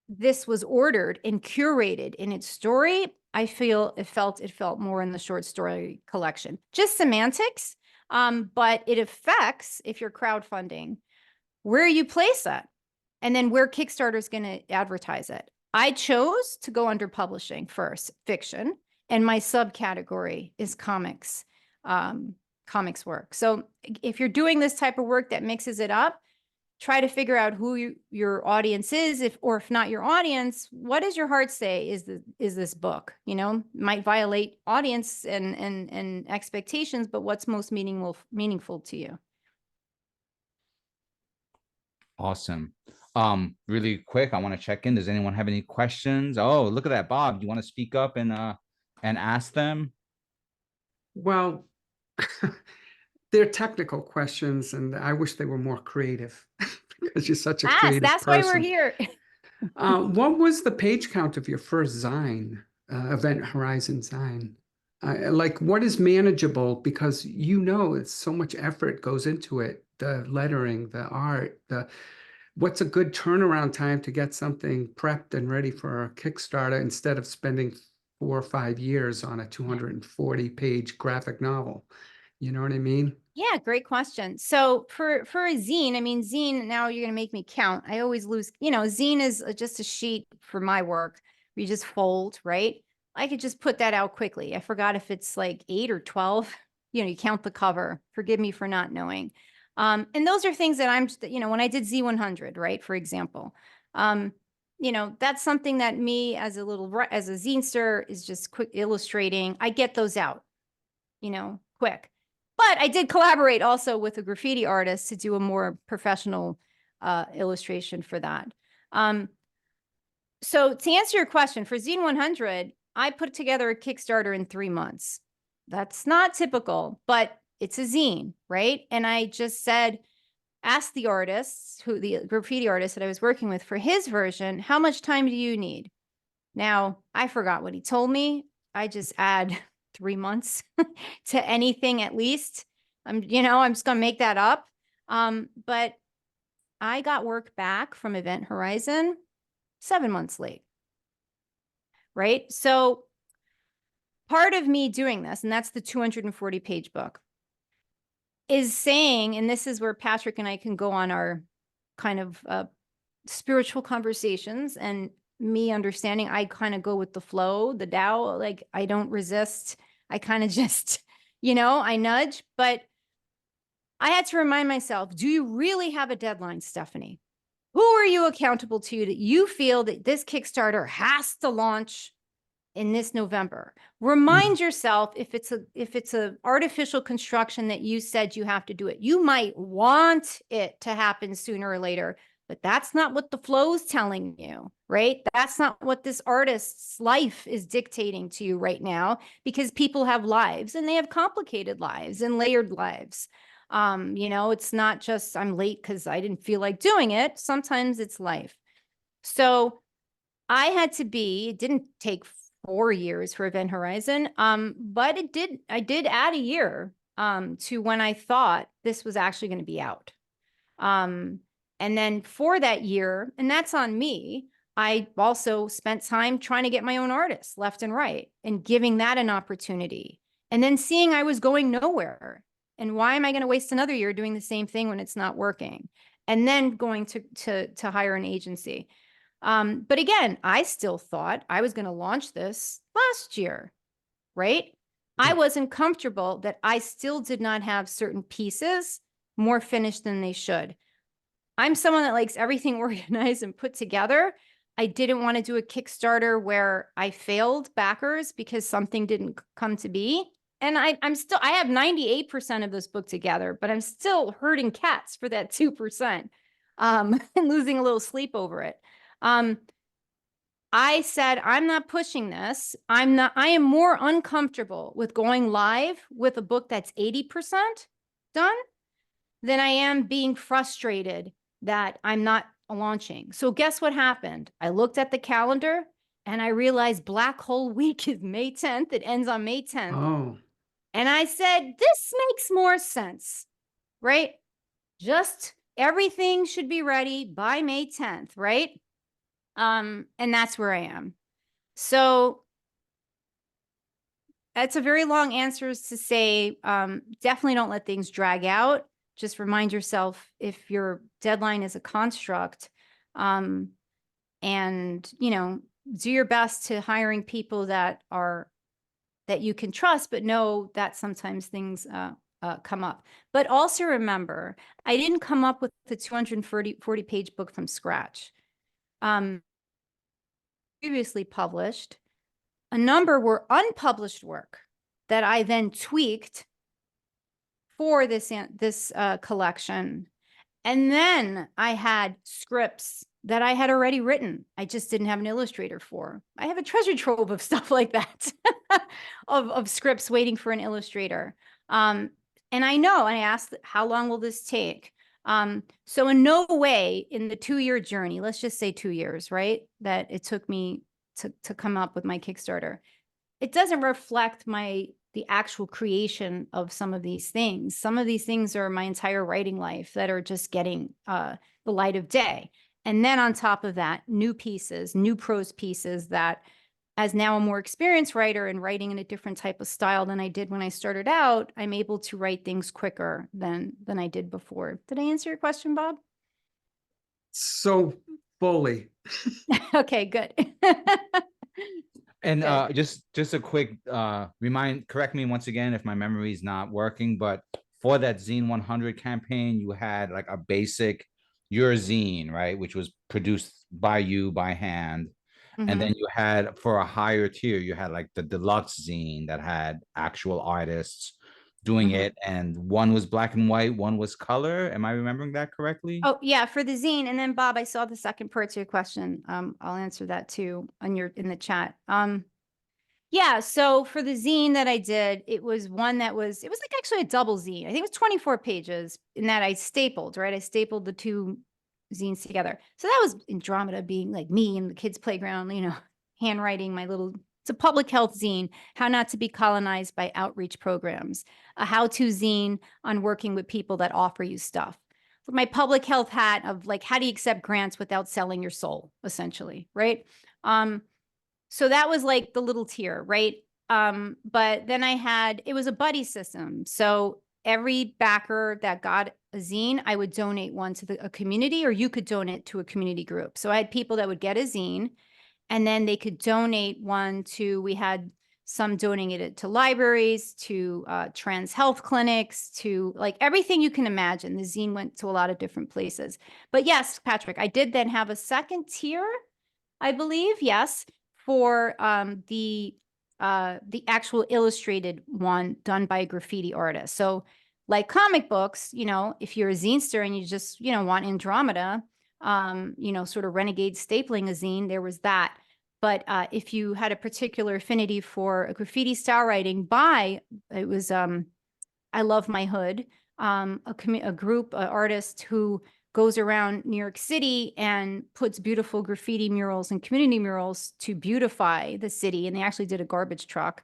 this was ordered and curated in its story, I feel it felt more in the short story collection. Just semantics, but it affects, if you're crowdfunding, where you place it and then where Kickstarter is going to advertise it. I chose to go under publishing first, fiction, and my subcategory is comics, comics work. So if you're doing this type of work that mixes it up, try to figure out who your audience is, if not your audience, what does your heart say is this book? Might violate audience and expectations, but what's most meaningful to you? Awesome. Really quick, I want to check in. Does anyone have any questions? Oh, look at that, Bob. You want to speak up and ask them? Well, they're technical questions, and I wish they were more creative because you're such a creative that's person. why we're here. What was the page count of your first zine, Event Horizon zine? Like, what is manageable? Because it's so much effort goes into it, the lettering, the art, what's a good turnaround time to get something prepped and ready for a Kickstarter instead of spending 4 or 5 years on a 240-page graphic novel? You know what I mean? Yeah, great question. So for a zine, I mean, zine, now you're going to make me count. I always lose, zine is just a sheet for my work. You just fold, right? I could just put that out quickly. I forgot if it's like 8 or 12. You count the cover. Forgive me for not knowing. And those are things that when I did Z100, right, for example, that's something that me as a zinester is just quick illustrating. I get those out, quick. But I did collaborate also with a graffiti artist to do a more professional illustration for that. So to answer your question, for Zine 100, I put together a Kickstarter in 3 months. That's not typical, but it's a zine, right? And I just asked the artist, the graffiti artist that I was working with for his version, how much time do you need? Now, I forgot what he told me. I just add 3 months to anything at least. I'm just going to make that up. But I got work back from Event Horizon 7 months late. Right? So part of me doing this, and that's the 240-page book, is saying, and this is where Patrick and I can go on our kind of spiritual conversations, and me understanding I kind of go with the flow, the Tao, like I don't resist. I kind of just, I nudge, but I had to remind myself, do you really have a deadline, Stephanie? Who are you accountable to that you feel that this Kickstarter has to launch in this November? Remind yourself if it's a artificial construction that you said you have to do it. You might want it to happen sooner or later, but that's not what the flow's telling you, right? That's not what this artist's life is dictating to you right now, because people have lives and they have complicated lives and layered lives. It's not just I'm late because I didn't feel like doing it. Sometimes it's life. So I had to it didn't take 4 years for Event Horizon, but I did add a year to when I thought this was actually going to be out. And then for that year, and that's on me, I also spent time trying to get my own artists left and right and giving that an opportunity. And then seeing I was going nowhere. And why am I going to waste another year doing the same thing when it's not working? And then going to hire an agency. But again, I still thought I was going to launch this last year, right? I wasn't comfortable that I still did not have certain pieces more finished than they should. I'm someone that likes everything organized and put together. I didn't want to do a Kickstarter where I failed backers because something didn't come to be. And I have 98% of this book together, but I'm still herding cats for that 2%, and losing a little sleep over it. I said, I'm not pushing this. I am more uncomfortable with going live with a book that's 80% done than I am being frustrated that I'm not launching. So guess what happened? I looked at the calendar and I realized Black Hole Week is May 10th. It ends on May 10th. Oh. And I said, this makes more sense, right? Just everything should be ready by May 10th, right? And that's where I am. So that's a very long answer to say, definitely don't let things drag out. Just remind yourself if your deadline is a construct, and, do your best to hiring people that you can trust, but know that sometimes things come up. But also remember, I didn't come up with the 240-page book from scratch. Previously published, a number were unpublished work that I then tweaked for this collection. And then I had scripts that I had already written. I just didn't have an illustrator for. I have a treasure trove of stuff like that, of scripts waiting for an illustrator. And I asked, how long will this take? So in no way in the 2-year journey, let's just say 2 years, right? That it took me to come up with my Kickstarter. it doesn't reflect the actual creation of some of these things. Some of these things are my entire writing life that are just getting the light of day. And then on top of that, new pieces, new prose pieces that, as now a more experienced writer and writing in a different type of style than I did when I started out, I'm able to write things quicker than I did before. Did I answer your question, Bob? So fully. Okay, good. And Good. just a quick correct me once again if my memory is not working, but for that Zine 100 campaign, you had like a basic your zine, right, which was produced by you by hand. And then Mhm. you had, for a higher tier, you had like the deluxe zine that had actual artists doing Mhm. it, and one was black and white, one was color. Am I remembering that correctly? Oh, yeah, for the zine. And then Bob, I saw the second part to your question. I'll answer that too in the chat. Yeah, so for the zine that I did, it was like actually a double zine. I think it was 24 pages in that I stapled, right? I stapled the two zines together. So that was Andromeda being like me in the kids' playground, handwriting it's a public health zine, how not to be colonized by outreach programs, a how-to zine on working with people that offer you stuff. My public health hat of like, how do you accept grants without selling your soul, essentially, right? So that was like the little tier, right? But then it was a buddy system. So every backer that got a zine, I would donate one to a community, or you could donate to a community group. So I had people that would get a zine, and then they could donate one we had some donating it to libraries, to trans health clinics, to like everything you can imagine. The zine went to a lot of different places. But yes, Patrick, I did then have a second tier, I believe, yes, for the actual illustrated one done by a graffiti artist. So like comic books, if you're a zinester and you just, want Andromeda, sort of renegade stapling a zine, there was that. But if you had a particular affinity for a graffiti style writing it was I Love My Hood, a group, artist who goes around New York City and puts beautiful graffiti murals and community murals to beautify the city. And they actually did a garbage truck.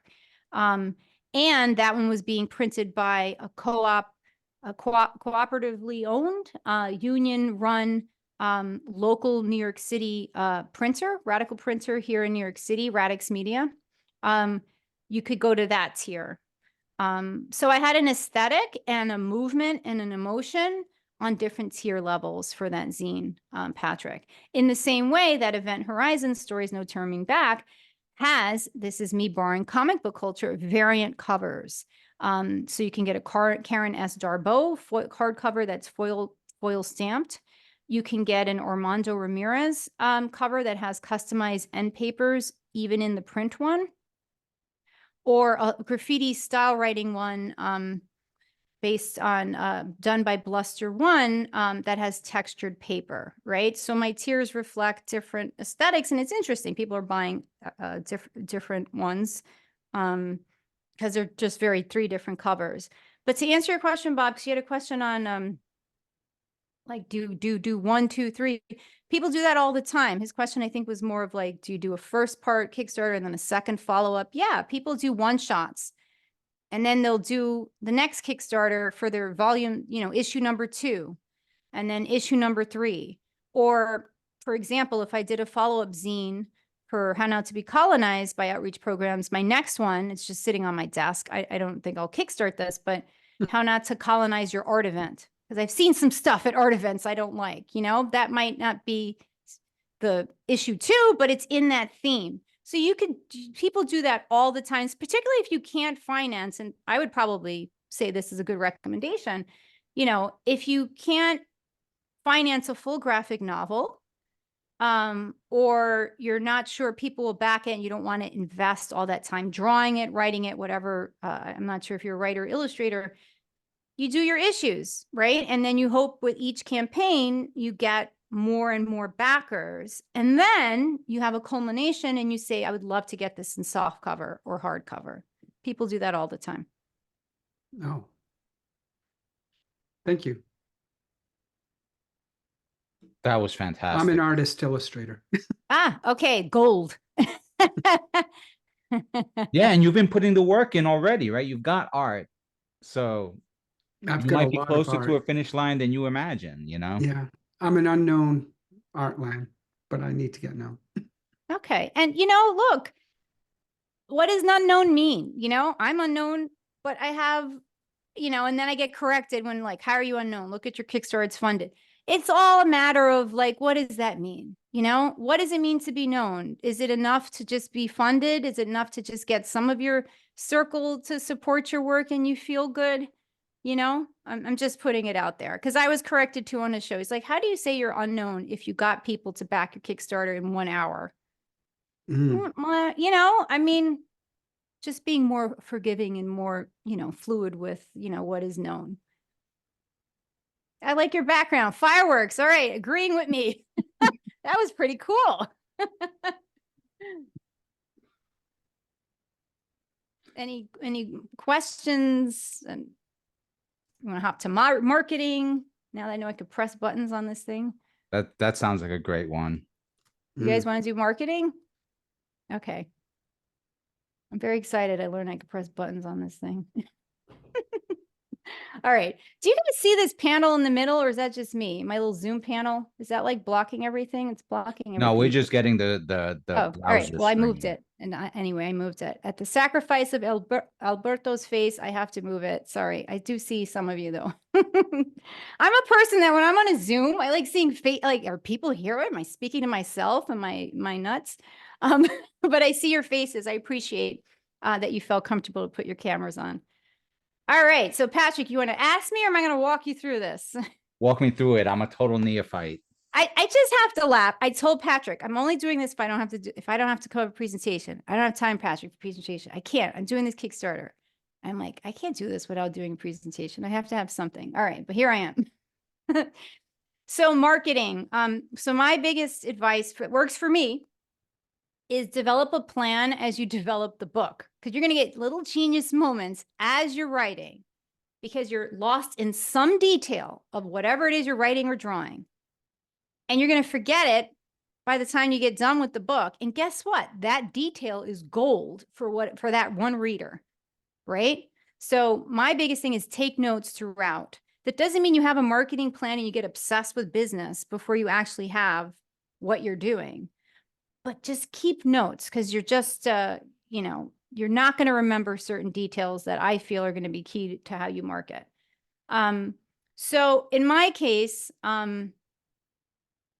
And that one was being printed by a cooperatively owned, union run, local New York City printer, Radical Printer here in New York City, Radix Media. You could go to that tier. So I had an aesthetic and a movement and an emotion on different tier levels for that zine, Patrick. In the same way that Event Horizon Stories No Turning Back has, this is me borrowing comic book culture, variant covers. So you can get a Karen S. Darboe hardcover that's foil stamped. You can get an Armando Ramirez cover that has customized end papers, even in the print one, or a graffiti style writing one based on done by Bluster One that has textured paper, right? So my tiers reflect different aesthetics, and it's interesting. People are buying different ones because they're just three different covers. But to answer your question, Bob, because you had a question on like do 1, 2, 3. People do that all the time. His question, I think, was more of like, do you do a first part Kickstarter and then a second follow-up? Yeah, people do one shots. And then they'll do the next Kickstarter for their volume, issue number 2, and then issue number 3. Or, for example, if I did a follow-up zine for How Not to Be Colonized by Outreach Programs, my next one, it's just sitting on my desk. I don't think I'll kickstart this, but How Not to Colonize Your Art Event. Because I've seen some stuff at art events I don't like, that might not be the issue 2, but it's in that theme. So people do that all the time, particularly if you can't finance. And I would probably say this is a good recommendation. If you can't finance a full graphic novel, or you're not sure people will back it and you don't want to invest all that time drawing it, writing it, whatever. I'm not sure if you're a writer, illustrator, you do your issues, right? And then you hope with each campaign, you get more and more backers. And then you have a culmination and you say, I would love to get this in soft cover or hardcover. People do that all the time. Oh, thank you. That was I'm fantastic. an artist illustrator. Okay, gold. Yeah, and you've been putting the work in already, right? You've got art. So I've you got a might be lot of closer to a art. finish line than you imagine, you know? Yeah, I'm an unknown art line, but I need to get known. Okay. And look, what does unknown mean? I'm unknown, but I have, and then I get corrected when like, how are you unknown? Look at your Kickstarter, it's funded. It's all a matter of like, what does that mean? What does it mean to be known? Is it enough to just be funded? Is it enough to just get some of your circle to support your work and you feel good? I'm just putting it out there because I was corrected too on a show. He's like, how do you say you're unknown if you got people to back your Kickstarter in 1 hour? Mm. I mean, just being more forgiving and more, fluid with, what is known. I like your background. Fireworks. All right. Agreeing with me. That was pretty cool. Any questions? And you want to hop to marketing? Now that I know I could press buttons on this thing. That sounds like a great one. You guys want to do marketing? Okay. I'm very excited. I learned I could press buttons on this thing. All right. Do you guys see this panel in the middle, or is that just me? My little Zoom panel? Is that like blocking everything? It's blocking everything. No, we're just getting the Oh, all right. browser Well, I moved screen. it. And anyway, I moved it. At the sacrifice of Alberto's face, I have to move it. Sorry. I do see some of you though. I'm a person that when I'm on a Zoom, I like seeing face, like, are people here? Am I speaking to myself and my nuts? But I see your faces. I appreciate that you felt comfortable to put your cameras on. All right. So Patrick, you want to ask me or am I going to walk you through this? Walk me through it. I'm a total neophyte. I just have to laugh. I told Patrick, I'm only doing this if I don't have to cover a presentation. I don't have time, Patrick, for presentation. I can't. I'm doing this Kickstarter. I'm like, I can't do this without doing a presentation. I have to have something. All right, but here I am. So marketing. So my biggest advice works for me is develop a plan as you develop the book, because you're going to get little genius moments as you're writing because you're lost in some detail of whatever it is you're writing or drawing. And you're going to forget it by the time you get done with the book. And guess what? That detail is gold for that one reader, right? So my biggest thing is take notes throughout. That doesn't mean you have a marketing plan and you get obsessed with business before you actually have what you're doing. But just keep notes because you're just, you're not going to remember certain details that I feel are going to be key to how you market. So in my case,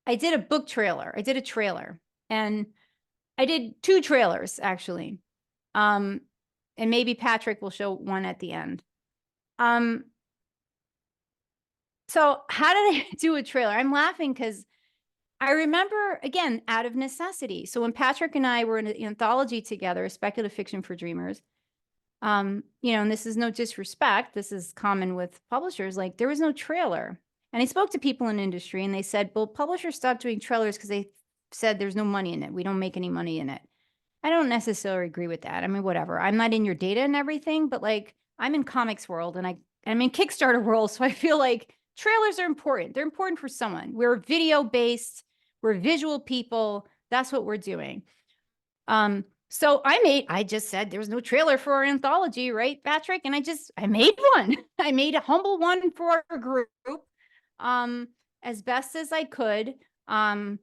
I did a book trailer. I did a trailer and I did 2 trailers actually. And maybe Patrick will show one at the end. So how did I do a trailer? I'm laughing because I remember, again, out of necessity. So when Patrick and I were in an anthology together, speculative fiction for dreamers, and this is no disrespect, this is common with publishers, like there was no trailer. And I spoke to people in industry and they said, well, publishers stopped doing trailers because they said there's no money in it. We don't make any money in it. I don't necessarily agree with that. I mean, whatever. I'm not in your data and everything, but like I'm in comics world and I'm in Kickstarter world. So I feel like trailers are important. They're important for someone. We're video based. We're visual people. That's what we're doing. So I just said there was no trailer for our anthology, right, Patrick? And I made one. I made a humble one for our group, as best as I could. And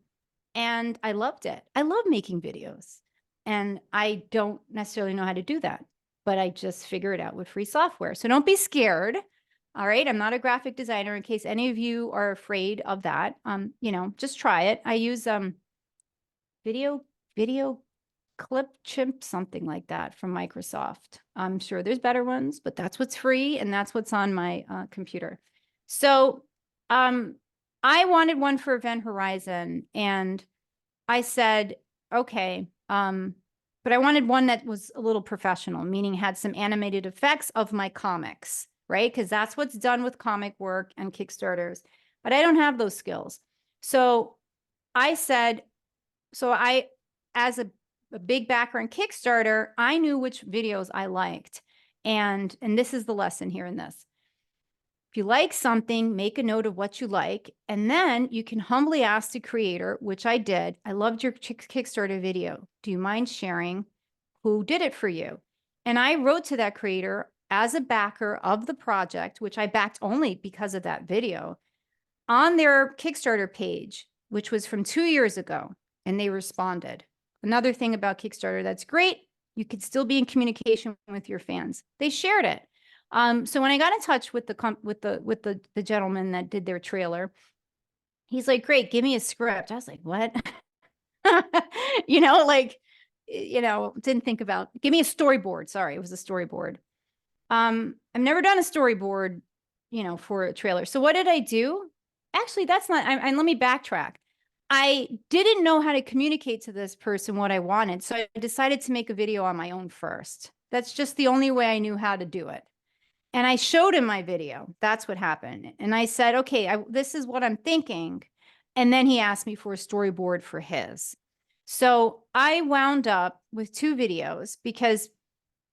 I loved it. I love making videos and I don't necessarily know how to do that, but I just figure it out with free software. So don't be scared. All right. I'm not a graphic designer in case any of you are afraid of that. Just try it. I use, video clip chimp, something like that from Microsoft. I'm sure there's better ones, but that's what's free and that's what's on my computer. So I wanted one for Event Horizon and I said, okay, but I wanted one that was a little professional, meaning had some animated effects of my comics, right? Because that's what's done with comic work and Kickstarters, but I don't have those skills. So I said, as a big background Kickstarter, I knew which videos I liked. And this is the lesson here in this. If you like something, make a note of what you like, and then you can humbly ask the creator, which I did. I loved your Kickstarter video. Do you mind sharing who did it for you. And I wrote to that creator as a backer of the project, which I backed only because of that video, on their Kickstarter page, which was from 2 years ago, and they responded. Another thing about Kickstarter that's great, you could still be in communication with your fans. They shared it. So when I got in touch with the gentleman that did their trailer, he's like, "Great, give me a script." I was like, "What?" Didn't think about, give me a storyboard. Sorry, it was a storyboard. I've never done a storyboard, for a trailer. So what did I do? Actually, that's not, and let me backtrack. I didn't know how to communicate to this person what I wanted. So I decided to make a video on my own first. That's just the only way I knew how to do it. And I showed him my video. That's what happened. And I said, okay, this is what I'm thinking. And then he asked me for a storyboard for his. So I wound up with 2 videos because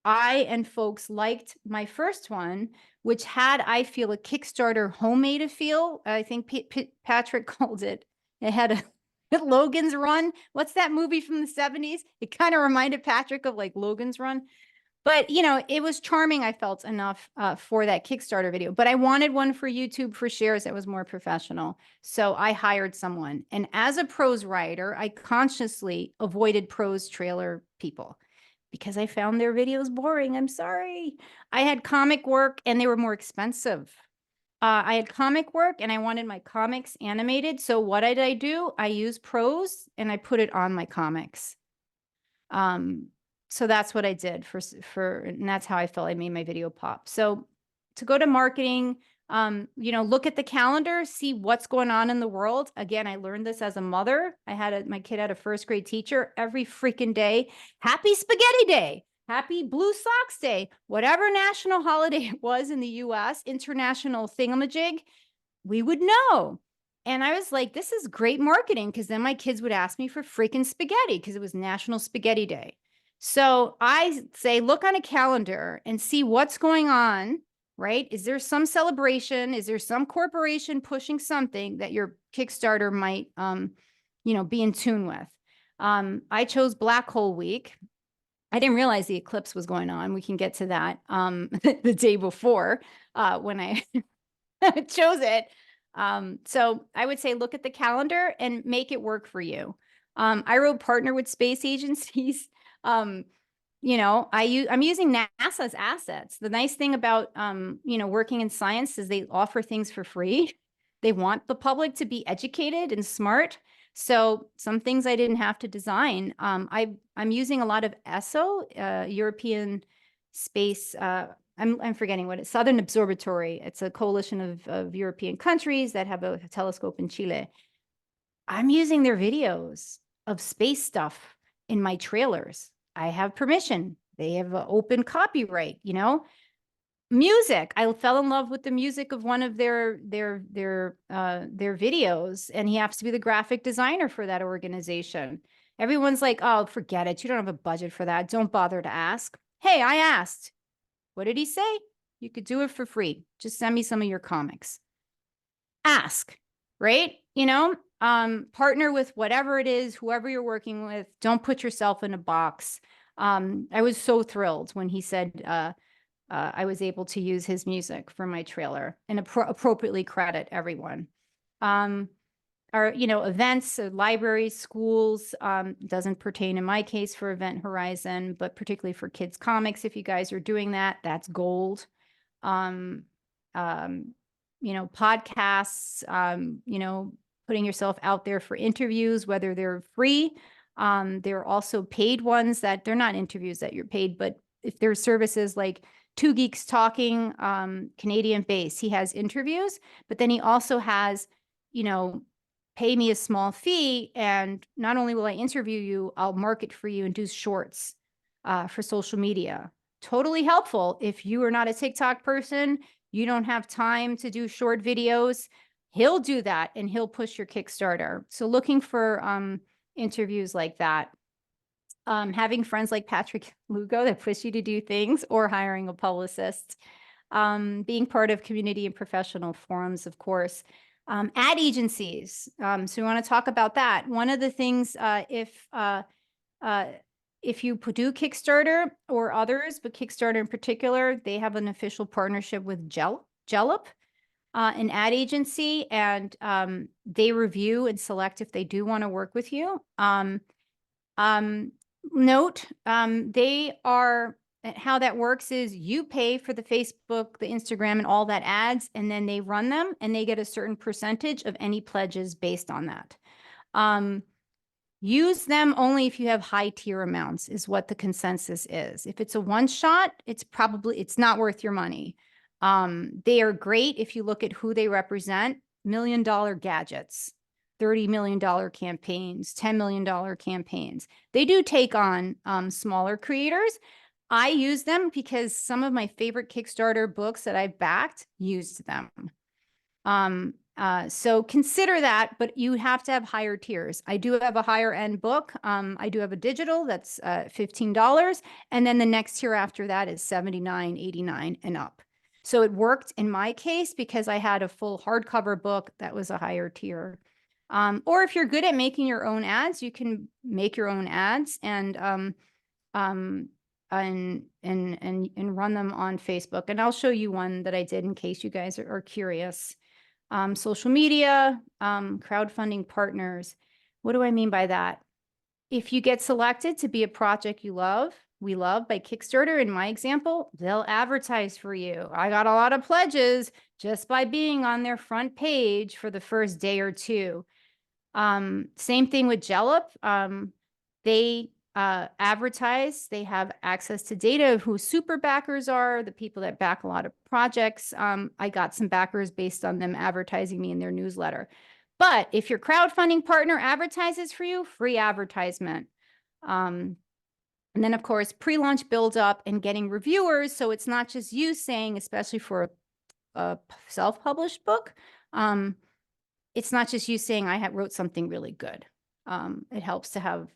I and folks liked my first one, which had, I feel, a Kickstarter homemade feel. I think Patrick called it. It had a Logan's Run. What's that movie from the 70s? It kind of reminded Patrick of like Logan's Run. But, it was charming, I felt, enough for that Kickstarter video. But I wanted one for YouTube for shares that was more professional. So I hired someone. And as a prose writer, I consciously avoided prose trailer people because I found their videos boring. I'm sorry. I had comic work and they were more expensive. I had comic work and I wanted my comics animated. So what did I do? I used prose and I put it on my comics. So that's what I did and that's how I felt I made my video pop. So to go to marketing, look at the calendar, see what's going on in the world. Again, I learned this as a mother. My kid had a 1st grade teacher every freaking day. Happy Spaghetti Day, Happy Blue Socks Day, whatever national holiday it was in the US, international thingamajig, we would know. And I was like, this is great marketing, because then my kids would ask me for freaking spaghetti because it was National Spaghetti Day. So I say, look on a calendar and see what's going on, right? Is there some celebration? Is there some corporation pushing something that your Kickstarter might, be in tune with? I chose Black Hole Week. I didn't realize the eclipse was going on. We can get to that the day before when I chose it. So I would say, look at the calendar and make it work for you. I wrote partner with space agencies. I'm using NASA's assets. The nice thing about, working in science is they offer things for free. They want the public to be educated and smart. So some things I didn't have to design. I'm using a lot of ESO, European Space, I'm forgetting what it's, Southern Observatory. It's a coalition of European countries that have a telescope in Chile. I'm using their videos of space stuff in my trailers. I have permission. They have an open copyright, Music. I fell in love with the music of one of their videos, and he happens to be the graphic designer for that organization. Everyone's like, oh, forget it. You don't have a budget for that. Don't bother to ask. Hey, I asked. What did he say? You could do it for free. Just send me some of your comics. Ask, right? Partner with whatever it is, whoever you're working with. Don't put yourself in a box. I was so thrilled when he said I was able to use his music for my trailer and appropriately credit everyone. Events, libraries, schools, doesn't pertain in my case for Event Horizon, but particularly for kids comics. If you guys are doing that, that's gold. Podcasts, putting yourself out there for interviews, whether they're free. There are also paid ones that they're not interviews that you're paid, but if there's services like Two Geeks Talking, Canadian base, he has interviews, but then he also has, pay me a small fee, and not only will I interview you, I'll market for you and do shorts for social media. Totally helpful. If you are not a TikTok person, you don't have time to do short videos, he'll do that and he'll push your Kickstarter. So looking for interviews like that. Having friends like Patrick Lugo that push you to do things, or hiring a publicist. Being part of community and professional forums, of course. Ad agencies. So we want to talk about that. One of the things, if if you do Kickstarter or others, but Kickstarter in particular, they have an official partnership with Jellup, an ad agency, and they review and select if they do want to work with you. Note, they are, how that works is you pay for the Facebook, the Instagram, and all that ads, and then they run them, and they get a certain percentage of any pledges based on that. Use them only if you have high tier amounts is what the consensus is. If it's a one shot, it's not worth your money. They are great if you look at who they represent: $1 million gadgets, $30 million campaigns, $10 million campaigns. They do take on smaller creators. I use them because some of my favorite Kickstarter books that I've backed used them. So consider that, but you have to have higher tiers. I do have a higher end book. I do have a digital that's $15. And then the next tier after that is $79, $89 and up. So it worked in my case because I had a full hardcover book that was a higher tier. Or if you're good at making your own ads, you can make your own ads and run them on Facebook. And I'll show you one that I did in case you guys are curious. Social media, crowdfunding partners. What do I mean by that? If you get selected to be a project we love by Kickstarter, in my example, they'll advertise for you. I got a lot of pledges just by being on their front page for the first day or two. Same thing with Jellup. They advertise, they have access to data of who super backers are, the people that back a lot of projects. I got some backers based on them advertising me in their newsletter. But if your crowdfunding partner advertises for you, free advertisement. And then of course, pre-launch build up and getting reviewers. So it's not just you saying, especially for a self-published book, it's not just you saying I wrote something really good. It helps to have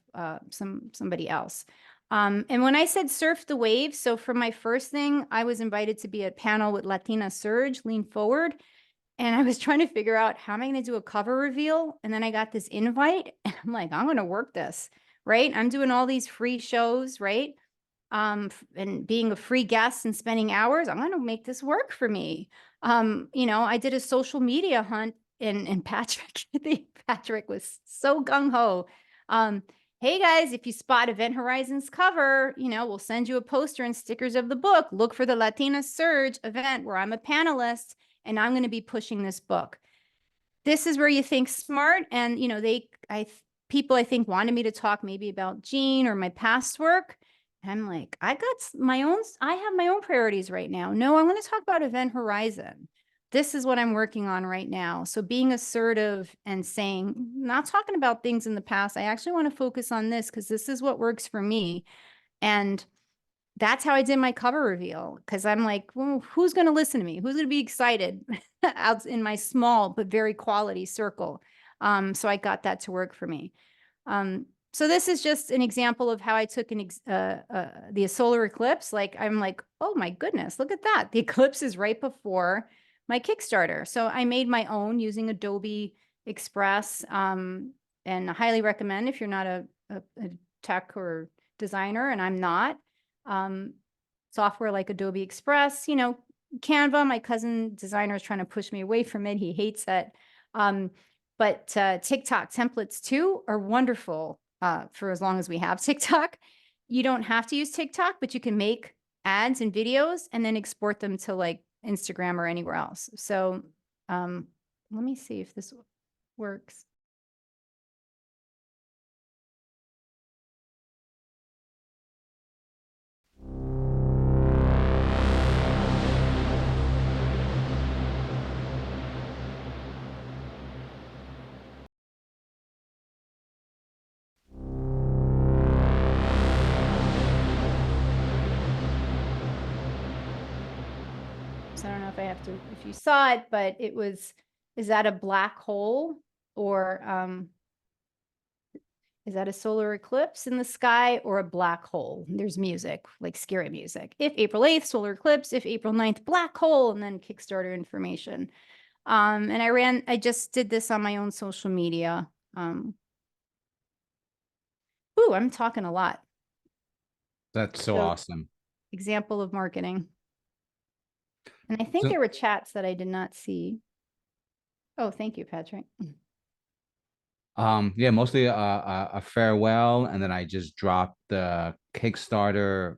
somebody else. And when I said surf the wave, so for my first thing, I was invited to be at a panel with Latina Surge, Lean Forward. And I was trying to figure out how am I going to do a cover reveal? And then I got this invite and I'm like, I'm going to work this, right? I'm doing all these free shows, right? And being a free guest and spending hours, I'm going to make this work for me. You know, I did a social media hunt and Patrick was so gung-ho. Hey guys, if you spot Event Horizon's cover, you know, we'll send you a poster and stickers of the book. Look for the Latina Surge event where I'm a panelist and I'm going to be pushing this book. This is where you think smart. And, you know, people I think wanted me to talk maybe about Jean or my past work. And I'm like, I have my own priorities right now. No, I'm going to talk about Event Horizon. This is what I'm working on right now. So being assertive and saying, not talking about things in the past. I actually want to focus on this because this is what works for me. And that's how I did my cover reveal. Because I'm like, well, who's going to listen to me? Who's going to be excited out in my small but very quality circle? So I got that to work for me. So this is just an example of how I took the solar eclipse. Like, I'm like, oh my goodness, look at that. The eclipse is right before my Kickstarter. So I made my own using Adobe Express, and I highly recommend if you're not a tech or designer, and I'm not, software like Adobe Express, you know, Canva, my cousin designer is trying to push me away from it. He hates it. But TikTok templates too are wonderful for as long as we have TikTok. You don't have to use TikTok, but you can make ads and videos and then export them to like Instagram or anywhere else. So let me see if this works. So I don't know if I have to, if you saw it, but it was, is that a black hole or is that a solar eclipse in the sky or a black hole? There's music, like scary music. If April 8th, solar eclipse, if April 9th, black hole, and then Kickstarter information. And I just did this on my own social media. Ooh, I'm talking a lot. That's so So- awesome. Example of marketing. And I think So- there were chats that I did not see. Oh, thank you, Patrick. Yeah, mostly a farewell, and then I just dropped the Kickstarter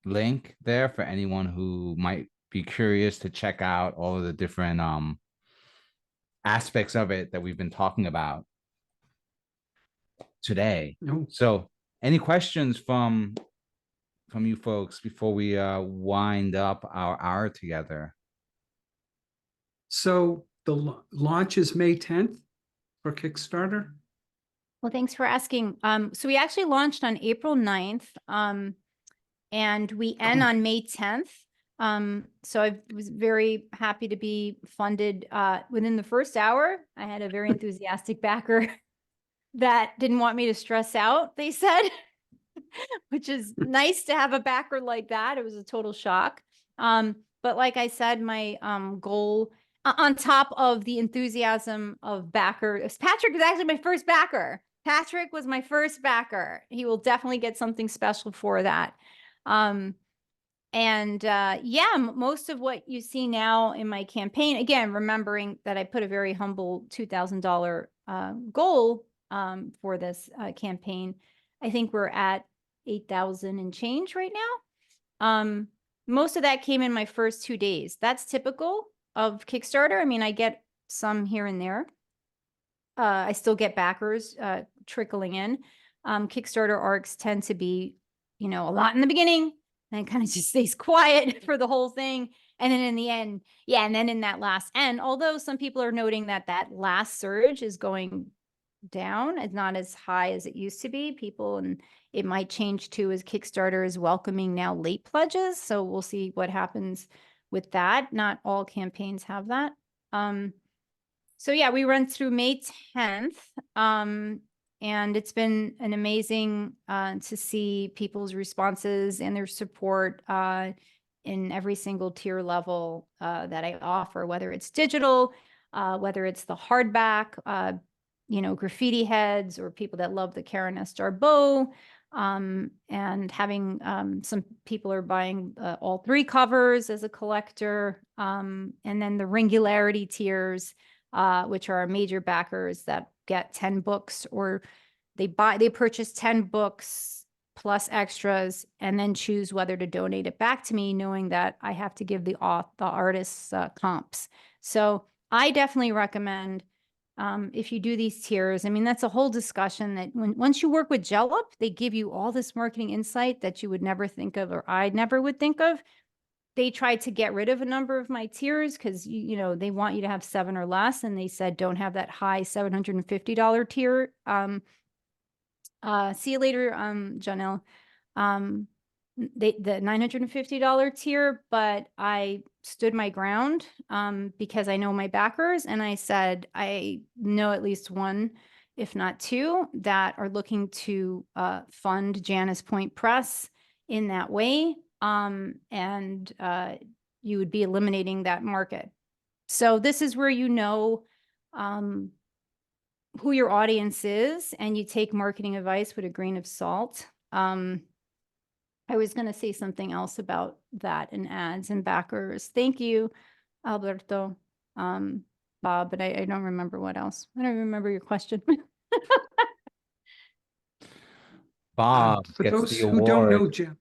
link there for anyone who might be curious to check out all of the different aspects of it that we've been talking about today. No. So, any questions from you folks before we wind up our hour together? So the launch is May 10th for Kickstarter. Well, thanks for asking. So we actually launched on April 9th, and we end Oh. on May 10th. So I was very happy to be funded within the first hour. I had a very enthusiastic backer that didn't want me to stress out, they said, which is nice to have a backer like that. It was a total shock. But like I said, my goal on top of the enthusiasm of backers, Patrick was actually my first backer. Patrick was my first backer. He will definitely get something special for that. Yeah, most of what you see now in my campaign, again, remembering that I put a very humble $2,000 goal for this campaign. I think we're at 8,000 and change right now. Most of that came in my first 2 days. That's typical of Kickstarter. I mean, I get some here and there. I still get backers trickling in. Kickstarter arcs tend to be, a lot in the beginning, and it kind of just stays quiet for the whole thing. And then in the end, yeah, and then in that last end, although some people are noting that that last surge is going down, it's not as high as it used to be. People, and it might change too as Kickstarter is welcoming now late pledges. So we'll see what happens with that. Not all campaigns have that. So yeah, we run through May 10th. And it's been an amazing to see people's responses and their support in every single tier level that I offer, whether it's digital, whether it's the hardback, graffiti heads, or people that love the Karen Estar bow. And having some people are buying all 3 covers as a collector. And then the Ringularity tiers, which are our major backers that get 10 books, or they purchase 10 books plus extras and then choose whether to donate it back to me, knowing that I have to give the artists comps. So I definitely recommend if you do these tiers. I mean, that's a whole discussion that once you work with Jellup, they give you all this marketing insight that you would never think of, or I never would think of. They tried to get rid of a number of my tiers because, they want you to have 7 or less. And they said, don't have that high $750 tier. See you later, Janelle. The $950 tier, but I stood my ground because I know my backers. And I said, I know at least 1, if not 2, that are looking to fund Janus Point Press in that way. And you would be eliminating that market. So this is where who your audience is, and you take marketing advice with a grain of salt. I was going to say something else about that and ads and backers. Thank you, Alberto, Bob, but I don't remember what else. I don't remember your question. Bob For gets those the who don't know, award.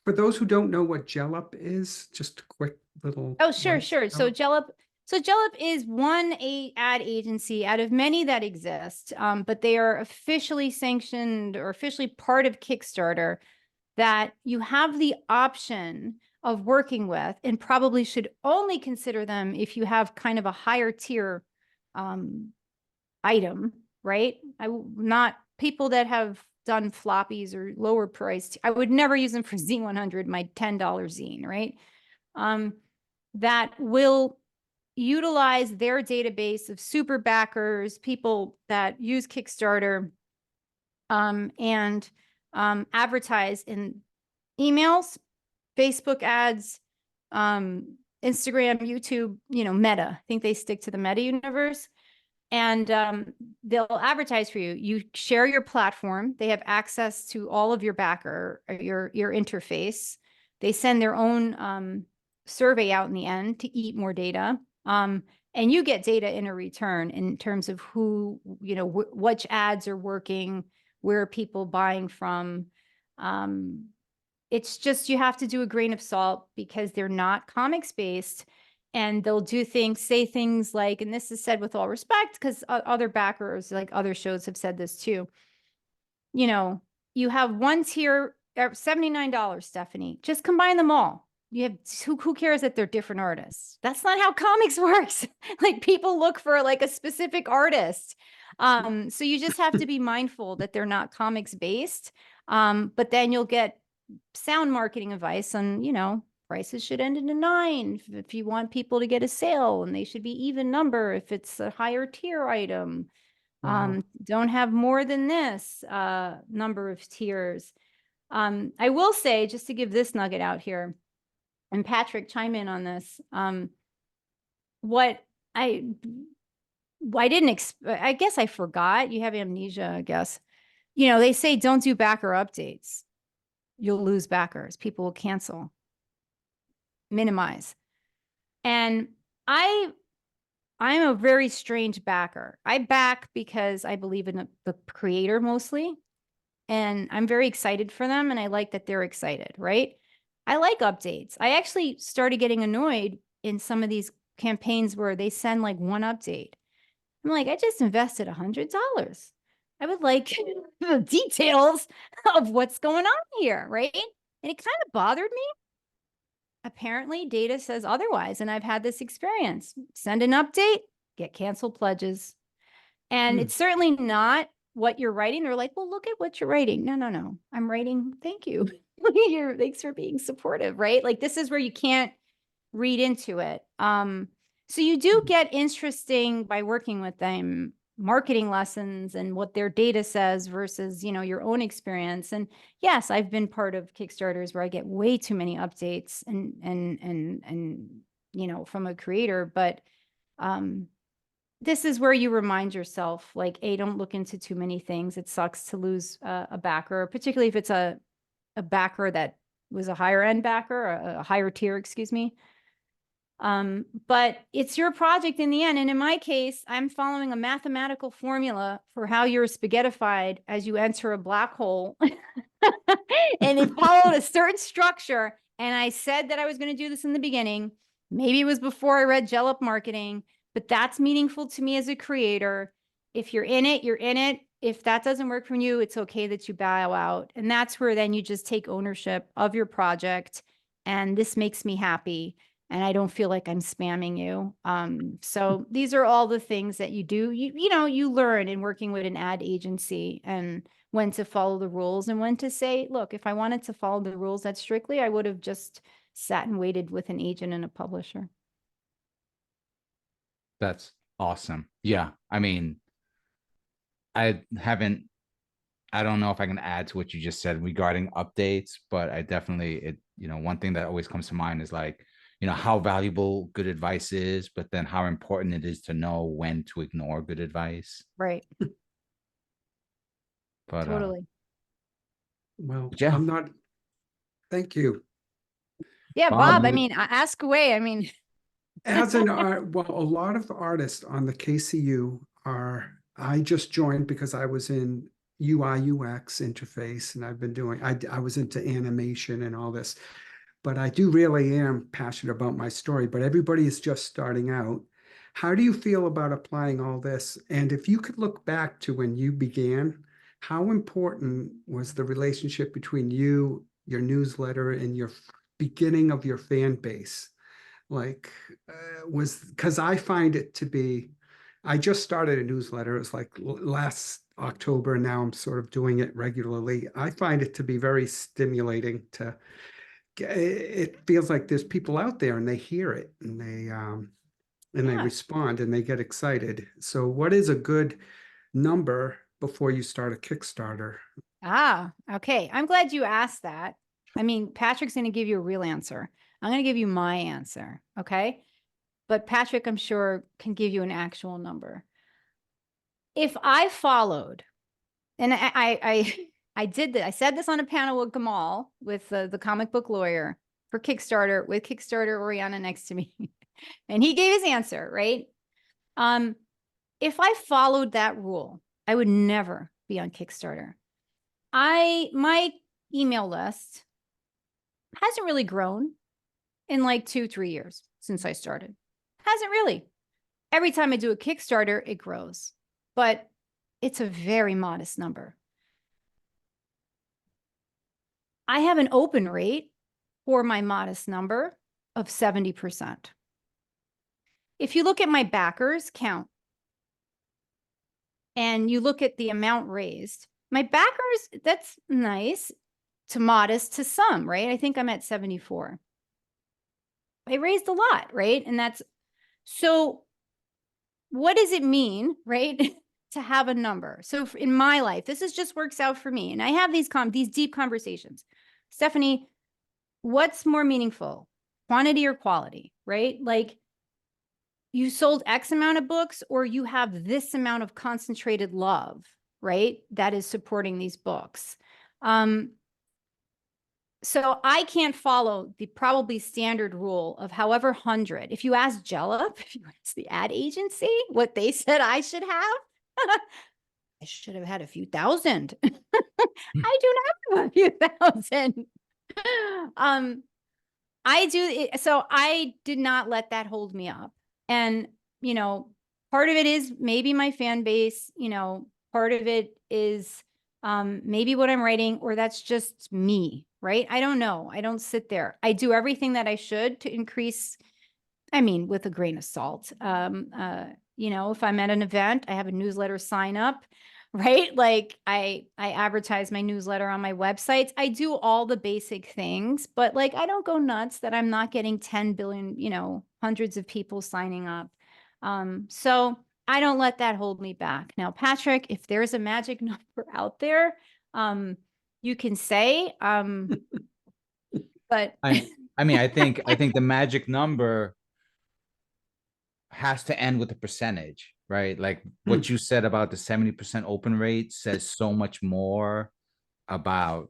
for those who don't know what Jellup is, just a quick little. Oh, sure. one. So Jellup is one ad agency out of many that exist, but they are officially sanctioned or officially part of Kickstarter that you have the option of working with, and probably should only consider them if you have kind of a higher tier item, right? Not people that have done floppies or lower priced. I would never use them for Zine 100, my $10 zine, right? That will utilize their database of super backers, people that use Kickstarter, and advertise in emails, Facebook ads, Instagram, YouTube, Meta. I think they stick to the Meta universe. and they'll advertise for you. You share your platform. They have access to all of your backer, your interface. They send their own survey out in the end to eat more data. And you get data in a return in terms of who, which ads are working, where are people buying from. It's just, you have to do a grain of salt because they're not comics based, and they'll say things like, and this is said with all respect, because other backers, like other shows, have said this too. You have one tier at $79, Stephanie, just combine them all. You have, who cares that they're different artists? That's not how comics works. Like, people look for like a specific artist. So you just have to be mindful that they're not comics based. But then you'll get sound marketing advice on, prices should end in a 9 if you want people to get a sale, and they should be even number if it's a higher tier item. Wow. Don't have more than this number of tiers. I will say, just to give this nugget out here, and Patrick, chime in on this. What I didn't, I guess I forgot. You have amnesia, I guess. They say don't do backer updates. You'll lose backers. People will cancel. Minimize. And I'm a very strange backer. I back because I believe in the creator mostly. And I'm very excited for them. And I like that they're excited, right? I like updates. I actually started getting annoyed in some of these campaigns where they send like one update. I'm like, I just invested $100. I would like the details of what's going on here, right? And it kind of bothered me. Apparently, data says otherwise. And I've had this experience. Send an update, get canceled pledges. And it's certainly not what you're writing. They're like, well, look at what you're writing. No. I'm writing, thank you. Thanks for being supportive, right? Like, this is where you can't read into it. So you do get interesting, by working with them, marketing lessons and what their data says versus, your own experience. And yes, I've been part of Kickstarters where I get way too many updates and from a creator, but this is where you remind yourself, like, A, don't look into too many things. It sucks to lose a backer, particularly if it's a backer that was a higher end backer, a higher tier, excuse me. But it's your project in the end. And in my case, I'm following a mathematical formula for how you're spaghettified as you enter a black hole. And it followed a certain structure. And I said that I was going to do this in the beginning. Maybe it was before I read Gel Up Marketing, but that's meaningful to me as a creator. If you're in it, you're in it. If that doesn't work for you, it's okay that you bow out. And that's where then you just take ownership of your project. And this makes me happy. And I don't feel like I'm spamming you. So these are all the things that you do. You learn in working with an ad agency, and when to follow the rules and when to say, look, if I wanted to follow the rules that strictly, I would have just sat and waited with an agent and a publisher. That's awesome. Yeah. I mean, I don't know if I can add to what you just said regarding updates, but I definitely, one thing that always comes to mind is like, how valuable good advice is, but then how important it is to know when to ignore good advice. Right. But Totally. Well, yeah. I'm not. Thank you. Yeah, Bob, Bob, I mean, ask away. I mean, As an art, well, a lot of artists on the KCU I just joined because I was in UI UX interface, and I've been doing, I was into animation and all this, but I do really am passionate about my story, but everybody is just starting out. How do you feel about applying all this? And if you could look back to when you began, how important was the relationship between you, your newsletter, and your beginning of your fan base? Like, because I find it to be, I just started a newsletter. It was like last October, and now I'm sort of doing it regularly. I find it to be very stimulating it feels like there's people out there and they hear it and they yeah. respond and they get excited. So what is a good number before you start a Kickstarter? Okay. I'm glad you asked that. I mean, Patrick's going to give you a real answer. I'm going to give you my answer. Okay. But Patrick, I'm sure, can give you an actual number. if I followed, and I did that. I said this on a panel with Gamal, with the comic book lawyer for Kickstarter, with Kickstarter Oriana next to me. And he gave his answer, right? If I followed that rule, I would never be on Kickstarter. My email list hasn't really grown in like 2-3 years since I started. Hasn't really. Every time I do a Kickstarter, it grows, but it's a very modest number. I have an open rate for my modest number of 70%. If you look at my backers count and you look at the amount raised, my backers, that's nice to modest to some, right? I think I'm at 74. I raised a lot, right? And that's, so what does it mean, right? To have a number. So in my life, this is just works out for me. And I have these deep conversations. Stephanie, what's more meaningful, quantity or quality, right? Like, you sold X amount of books, or you have this amount of concentrated love, right? That is supporting these books. So I can't follow the probably standard rule of however 100. If you ask Jellup, if you ask the ad agency, what they said I should have, I should have had a few thousand. I do not have a few thousand. I do. So I did not let that hold me up. And, you know, part of it is maybe my fan base, you know, part of it is maybe what I'm writing, or that's just me, right? I don't know. I don't sit there. I do everything that I should to increase, I mean, with a grain of salt. You know, if I'm at an event, I have a newsletter sign up, right? Like I advertise my newsletter on my websites. I do all the basic things, but like, I don't go nuts that I'm not getting 10 billion, you know, hundreds of people signing up. So I don't let that hold me back. Now, Patrick, if there's a magic number out there, you can say, but I mean, I think the magic number has to end with a percentage, right? Like what you said about the 70% open rate says so much more about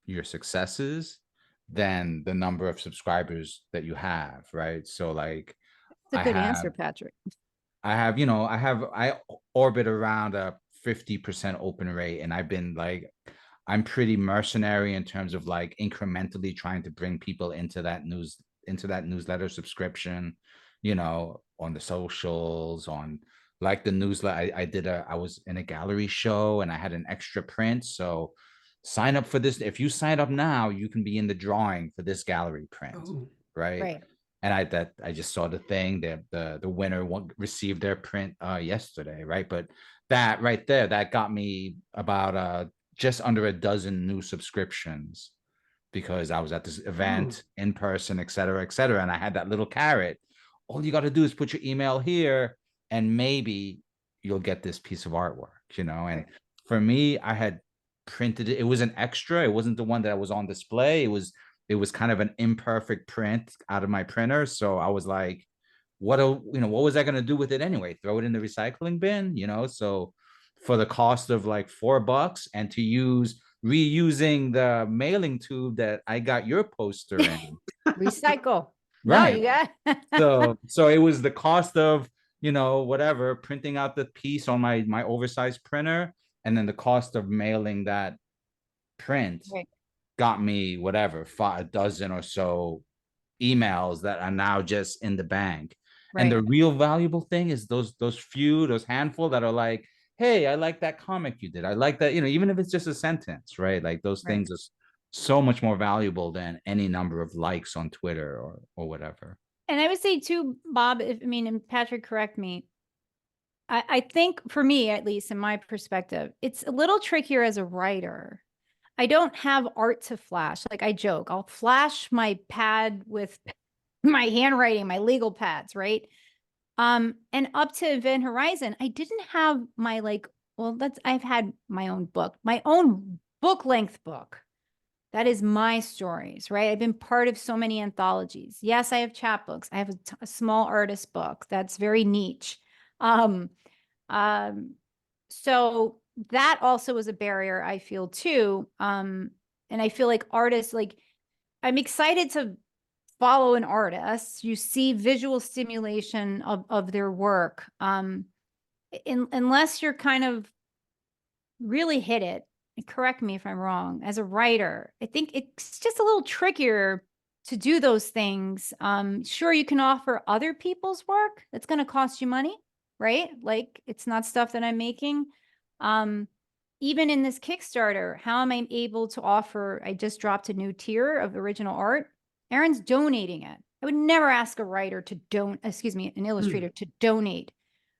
your successes than the number of subscribers that you have, right? So like, it's a good answer, Patrick. I orbit around a 50% open rate, and I've been like, I'm pretty mercenary in terms of like incrementally trying to bring people into that newsletter subscription, you know, on the socials, on like the newsletter. I was in a gallery show and I had an extra print. So sign up for this. If you sign up now, you can be in the drawing for this gallery print. Oh, right. Right. And I just saw the thing that the winner received their print yesterday, right? But that right there, that got me about just under a dozen new subscriptions because I was at this event in person, et cetera, and I had that little carrot. All you got to do is put your email here, and maybe you'll get this piece of artwork, you know. And for me, I had printed it. It was an extra. It wasn't the one that was on display. It was kind of an imperfect print out of my printer. So I was like, what was I going to do with it anyway? Throw it in the recycling bin, you know? So for the cost of like $4 and to reusing the mailing tube that I got your poster in. Recycle. Right. No, you got so it was the cost of, you know, whatever, printing out the piece on my oversized printer, and then the cost of mailing that print got me whatever, a dozen or so emails that are now just in the bank. Right. And the real valuable thing is those handful that are like, hey, I like that comic you did. I like that, you know, even if it's just a sentence, right? Like those things are so much more valuable than any number of likes on Twitter or whatever. And I would say too, Bob, and Patrick, correct me. I think for me, at least in my perspective, it's a little trickier as a writer. I don't have art to flash. Like I joke, I'll flash my pad with my handwriting, my legal pads, right? And up to Event Horizon, I didn't have my I've had my own book length book. That is my stories, right? I've been part of so many anthologies. Yes, I have chapbooks. I have a small artist book that's very niche. so that also was a barrier, I feel too. And I feel like artists, like, I'm excited to follow an artist. You see visual stimulation of their work. Unless you're kind of really hit it, and correct me if I'm wrong, as a writer, I think it's just a little trickier to do those things. Sure, you can offer other people's work. That's going to cost you money, right? Like, it's not stuff that I'm making. Even in this Kickstarter, how am I able to offer? I just dropped a new tier of original art. Aaron's donating it. I would never ask a writer to an illustrator to donate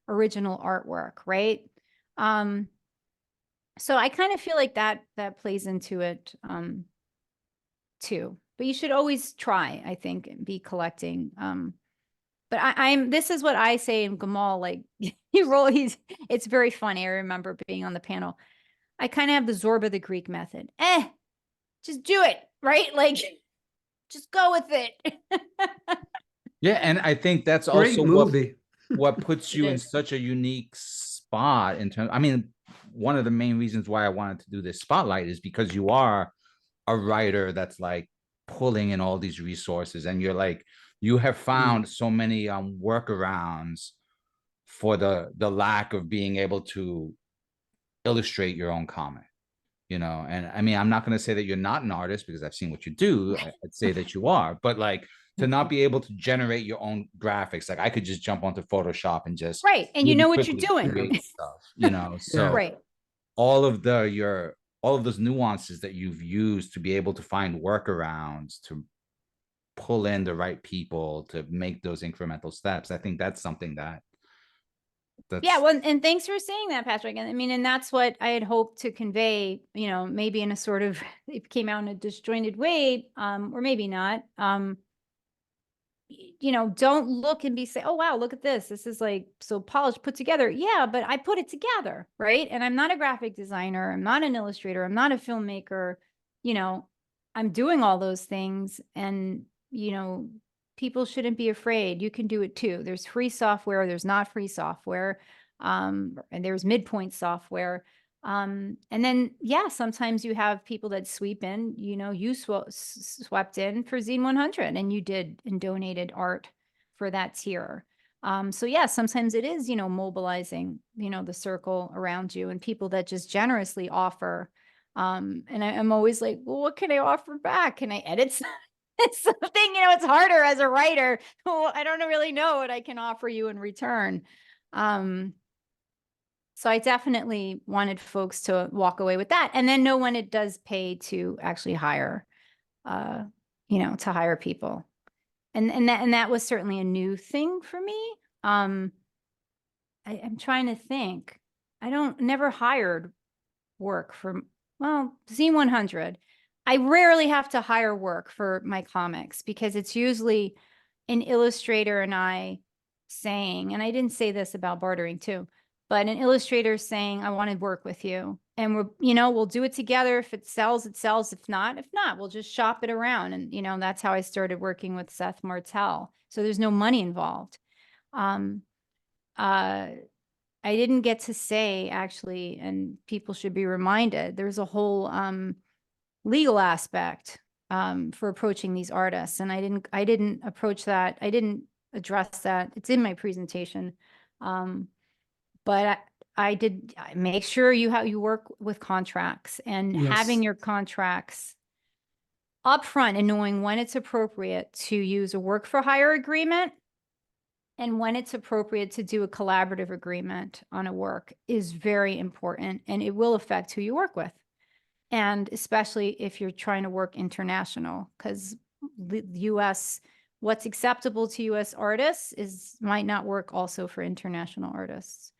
original artwork, right? So I kind of feel like that plays into it too. But you should always try, I think, and be collecting. But this is what I say in Gamal, like it's very funny. I remember being on the panel. I kind of have the Zorba the Greek method. Just do it, right? Like, just go with it. Yeah, and I think that's Great also movie. what puts you in is. such a unique spot in terms. I mean, one of the main reasons why I wanted to do this spotlight is because you are a writer that's like pulling in all these resources, and you're like, you have found so many workarounds for the lack of being able to illustrate your own comic, you know. And I mean, I'm not going to say that you're not an artist, because I've seen what you do. I'd say that you are, but like, to not be able to generate your own graphics, like I could just jump onto Photoshop and just Right. And you really know what you're quickly doing. create stuff, you know. So Yeah. Right. all of those nuances that you've used to be able to find workarounds to pull in the right people to make those incremental steps, I think that's something that's Yeah, well, and thanks for saying that, Patrick. And I mean, and that's what I had hoped to convey, you know, maybe in a sort of, it came out in a disjointed way, or maybe not. You know, don't look and say, oh, wow, look at this. This is like so polished, put together. Yeah, but I put it together, right? And I'm not a graphic designer. I'm not an illustrator. I'm not a filmmaker. You know, I'm doing all those things. And, you know, people shouldn't be afraid. You can do it too. There's free software. There's not free software. And there's midpoint software. And then, yeah, sometimes you have people that sweep in, you know, you swept in for Zine 100 and you did and donated art for that tier. So yeah, sometimes it is, you know, mobilizing, you know, the circle around you and people that just generously offer. And I'm always like, well, what can I offer back? Can I edit something? You know, it's harder as a writer. Well, I don't really know what I can offer you in return. So I definitely wanted folks to walk away with that and then know when it does pay to actually hire, you know, to hire people. And that was certainly a new thing for me. I'm trying to think. Never hired work for, well, Zine 100. I rarely have to hire work for my comics because it's usually an illustrator and I saying, and I didn't say this about bartering too, but an illustrator saying, I want to work with you. And we'll do it together. If it sells, it sells. If not, we'll just shop it around. And, you know, that's how I started working with Seth Martell. So there's no money involved. I didn't get to say actually, and people should be reminded, there's a whole legal aspect for approaching these artists. And I didn't approach that. I didn't address that. It's in my presentation. But I did make sure you work with contracts and having your contracts upfront and knowing when it's appropriate to use a work for hire agreement and when it's appropriate to do a collaborative agreement on a work is very important, and it will affect who you work with. And especially if you're trying to work international, because the US, what's acceptable to US artists might not work also for international artists.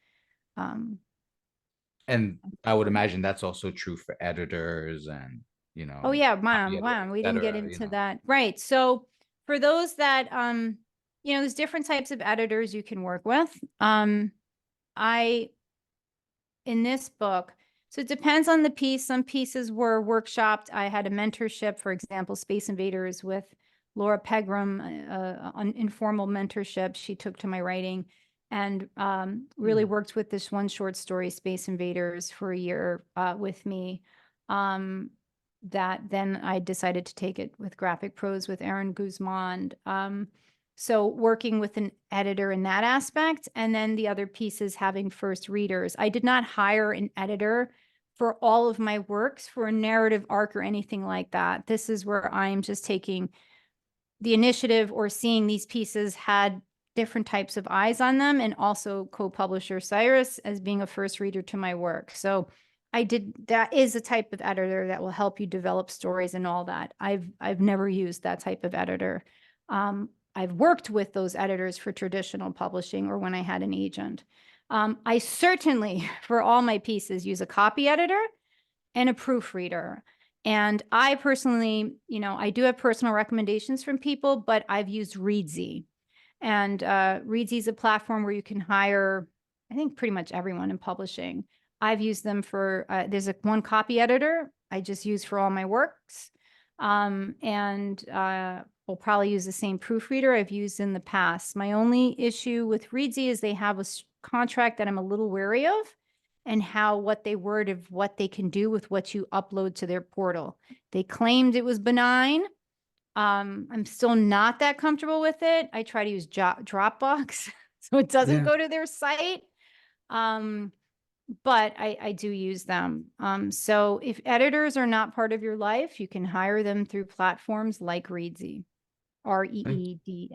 And I would imagine that's also true for editors and, you know. Oh yeah, copy editors, wow, we et didn't get cetera, into that. Right. So for those that, you know, there's different types of editors you can work with. In this book, so it depends on the piece. Some pieces were workshopped. I had a mentorship, for example, Space Invaders with Laura Pegram, an informal mentorship she took to my writing. and really worked with this one short story, Space Invaders, for a year with me. That then I decided to take it with graphic prose with Aaron Guzman. So working with an editor in that aspect, and then the other pieces having first readers. I did not hire an editor for all of my works for a narrative arc or anything like that. This is where I'm just taking the initiative or seeing these pieces had different types of eyes on them, and also co-publisher Cyrus as being a first reader to my work. So that is a type of editor that will help you develop stories and all that. I've never used that type of editor. I've worked with those editors for traditional publishing or when I had an agent. I certainly, for all my pieces, use a copy editor and a proofreader. And I personally, I do have personal recommendations from people, but I've used Reedsy. And Reedsy is a platform where you can hire, I think, pretty much everyone in publishing. I've used them for, there's one copy editor I just use for all my works. And we'll probably use the same proofreader I've used in the past. My only issue with Reedsy is they have a contract that I'm a little wary of, and what they word of what they can do with what you upload to their portal. They claimed it was benign. I'm still not that comfortable with it. I try to use Dropbox so it doesn't go to their site. But I do use them. So if editors are not part of your life, you can hire them through platforms like Reedsy, Reedsy.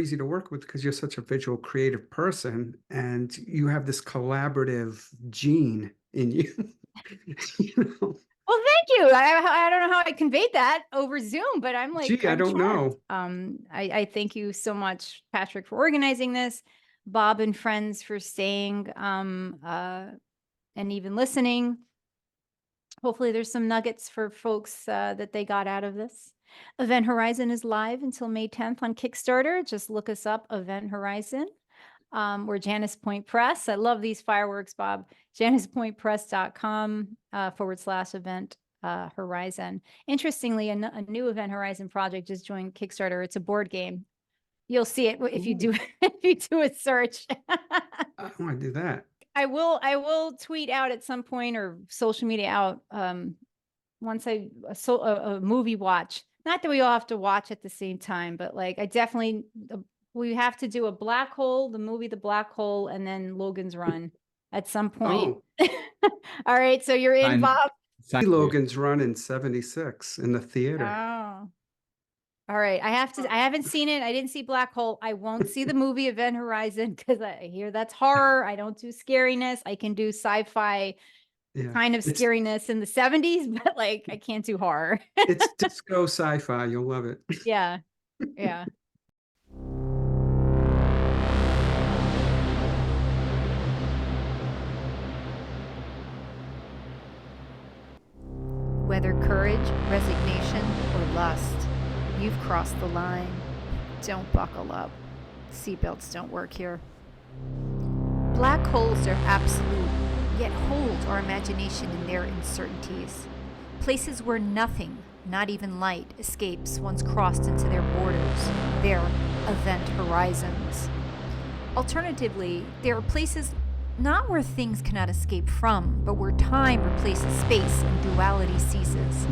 Easy to work with because you're such a visual creative person and you have this collaborative gene in you. Well, thank you. I don't know how I conveyed that over Zoom, but I'm like, I don't know. I thank you so much, Patrick, for organizing this, Bob and friends for staying and even listening. Hopefully there's some nuggets for folks that they got out of this. Event Horizon is live until May 10th on Kickstarter. Just look us up, Event Horizon. We're Janus Point Press. I love these fireworks, Bob. JanusPointPress.com/event Horizon. Interestingly, a new Event Horizon project just joined Kickstarter. It's a board game. You'll see it if you do if you do a search. I want to do that. I will tweet out at some point or social media out once a movie watch. Not that we all have to watch at the same time, but like we have to do a Black Hole, the movie The Black Hole, and then Logan's Run at some point. Oh. All right, so you're in, Bob. Logan's Run in '76 in the theater. Oh. All right, I haven't seen it. I didn't see Black Hole. I won't see the movie Event Horizon because I hear that's horror. I don't do scariness. I can do sci-fi kind of scariness in the 70s, but like I can't do horror. It's disco sci-fi. You'll love it. Yeah. Whether courage, resignation, or lust, you've crossed the line. Don't buckle up. Seatbelts don't work here. Black holes are absolute, yet hold our imagination in their uncertainties. Places where nothing, not even light, escapes once crossed into their borders, their event horizons. Alternatively, there are places not where things cannot escape from, but where time replaces space and duality ceases.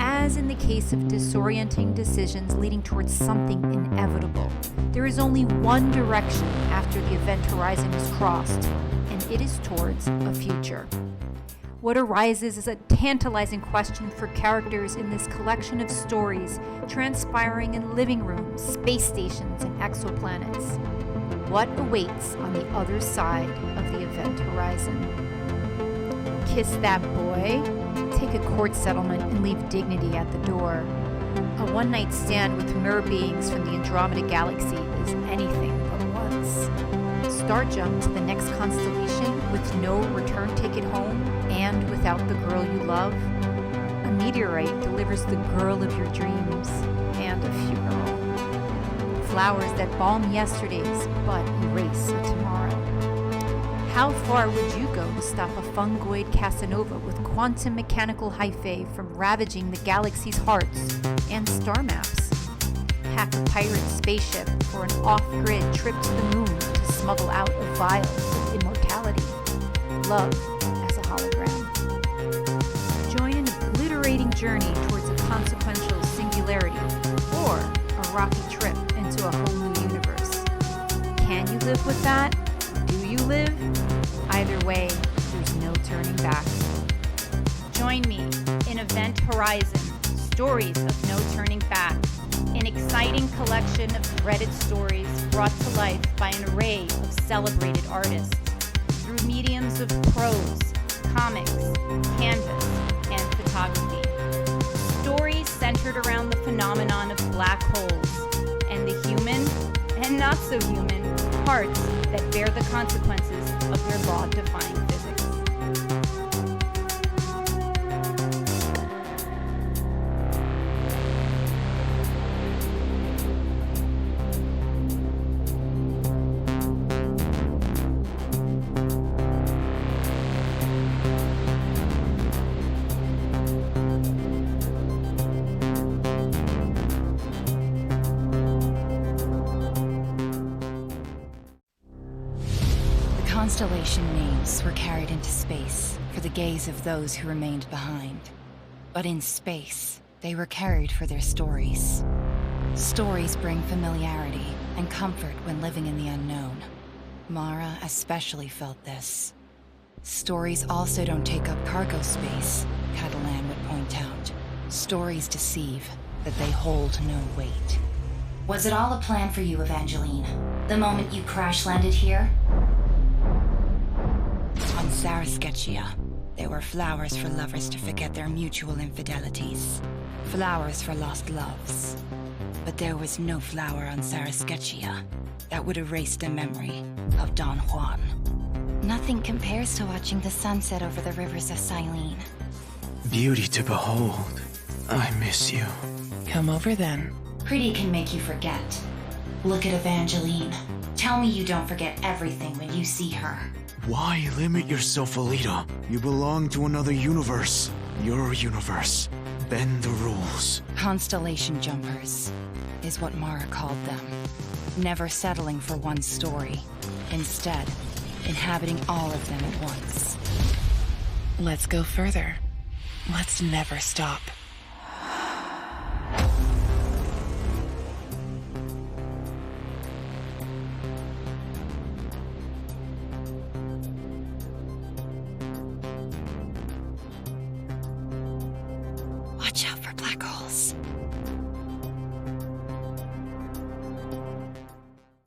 As in the case of disorienting decisions leading towards something inevitable, there is only one direction after the event horizon is crossed, and it is towards a future. What arises is a tantalizing question for characters in this collection of stories transpiring in living rooms, space stations, and exoplanets. What awaits on the other side of the event horizon? Kiss that boy? Take a court settlement and leave dignity at the door. A one-night stand with mirror beings from the Andromeda Galaxy is anything but once. Star jump to the next constellation with no return ticket home and without the girl you love. A meteorite delivers the girl of your dreams and a funeral. Flowers that balm yesterdays but erase a tomorrow. How far would you go to stop a fungoid Casanova with quantum mechanical hyphae from ravaging the galaxy's hearts and star maps? hack a pirate spaceship for an off-grid trip to the moon to smuggle out a vial of immortality. Love as a hologram. Join an obliterating journey towards a consequential singularity or a rocky trip into a whole new universe. Can you live with that? Do you live? Either way, there's no turning back. Join me in Event Horizon, Stories of No Turning Back, an exciting collection of threaded stories brought to life by an array of celebrated artists through mediums of prose, comics, canvas, and photography. Stories centered around the phenomenon of black holes and the human and not so human parts that bear the consequences of their law-defying physics. Constellation names were carried into space for the gaze of those who remained behind. But in space, they were carried for their stories. Stories bring familiarity and comfort when living in the unknown. Mara especially felt this. Stories also don't take up cargo space, Catalan would point out. Stories deceive, that they hold no weight. Was it all a plan for you, Evangeline? The moment you crash-landed here? On Sarasketchia, there were flowers for lovers to forget their mutual infidelities. Flowers for lost loves. But there was no flower on Sarasketchia that would erase the memory of Don Juan. Nothing compares to watching the sunset over the rivers of Silene. Beauty to behold. I miss you. Come over then. Pretty can make you forget. Look at Evangeline. Tell me you don't forget everything when you see her. Why limit yourself, Alita? You belong to another universe. Your universe. Bend the rules. Constellation jumpers is what Mara called them. Never settling for one story. Instead, inhabiting all of them at once. Let's go further. Let's never stop. Watch out for black holes.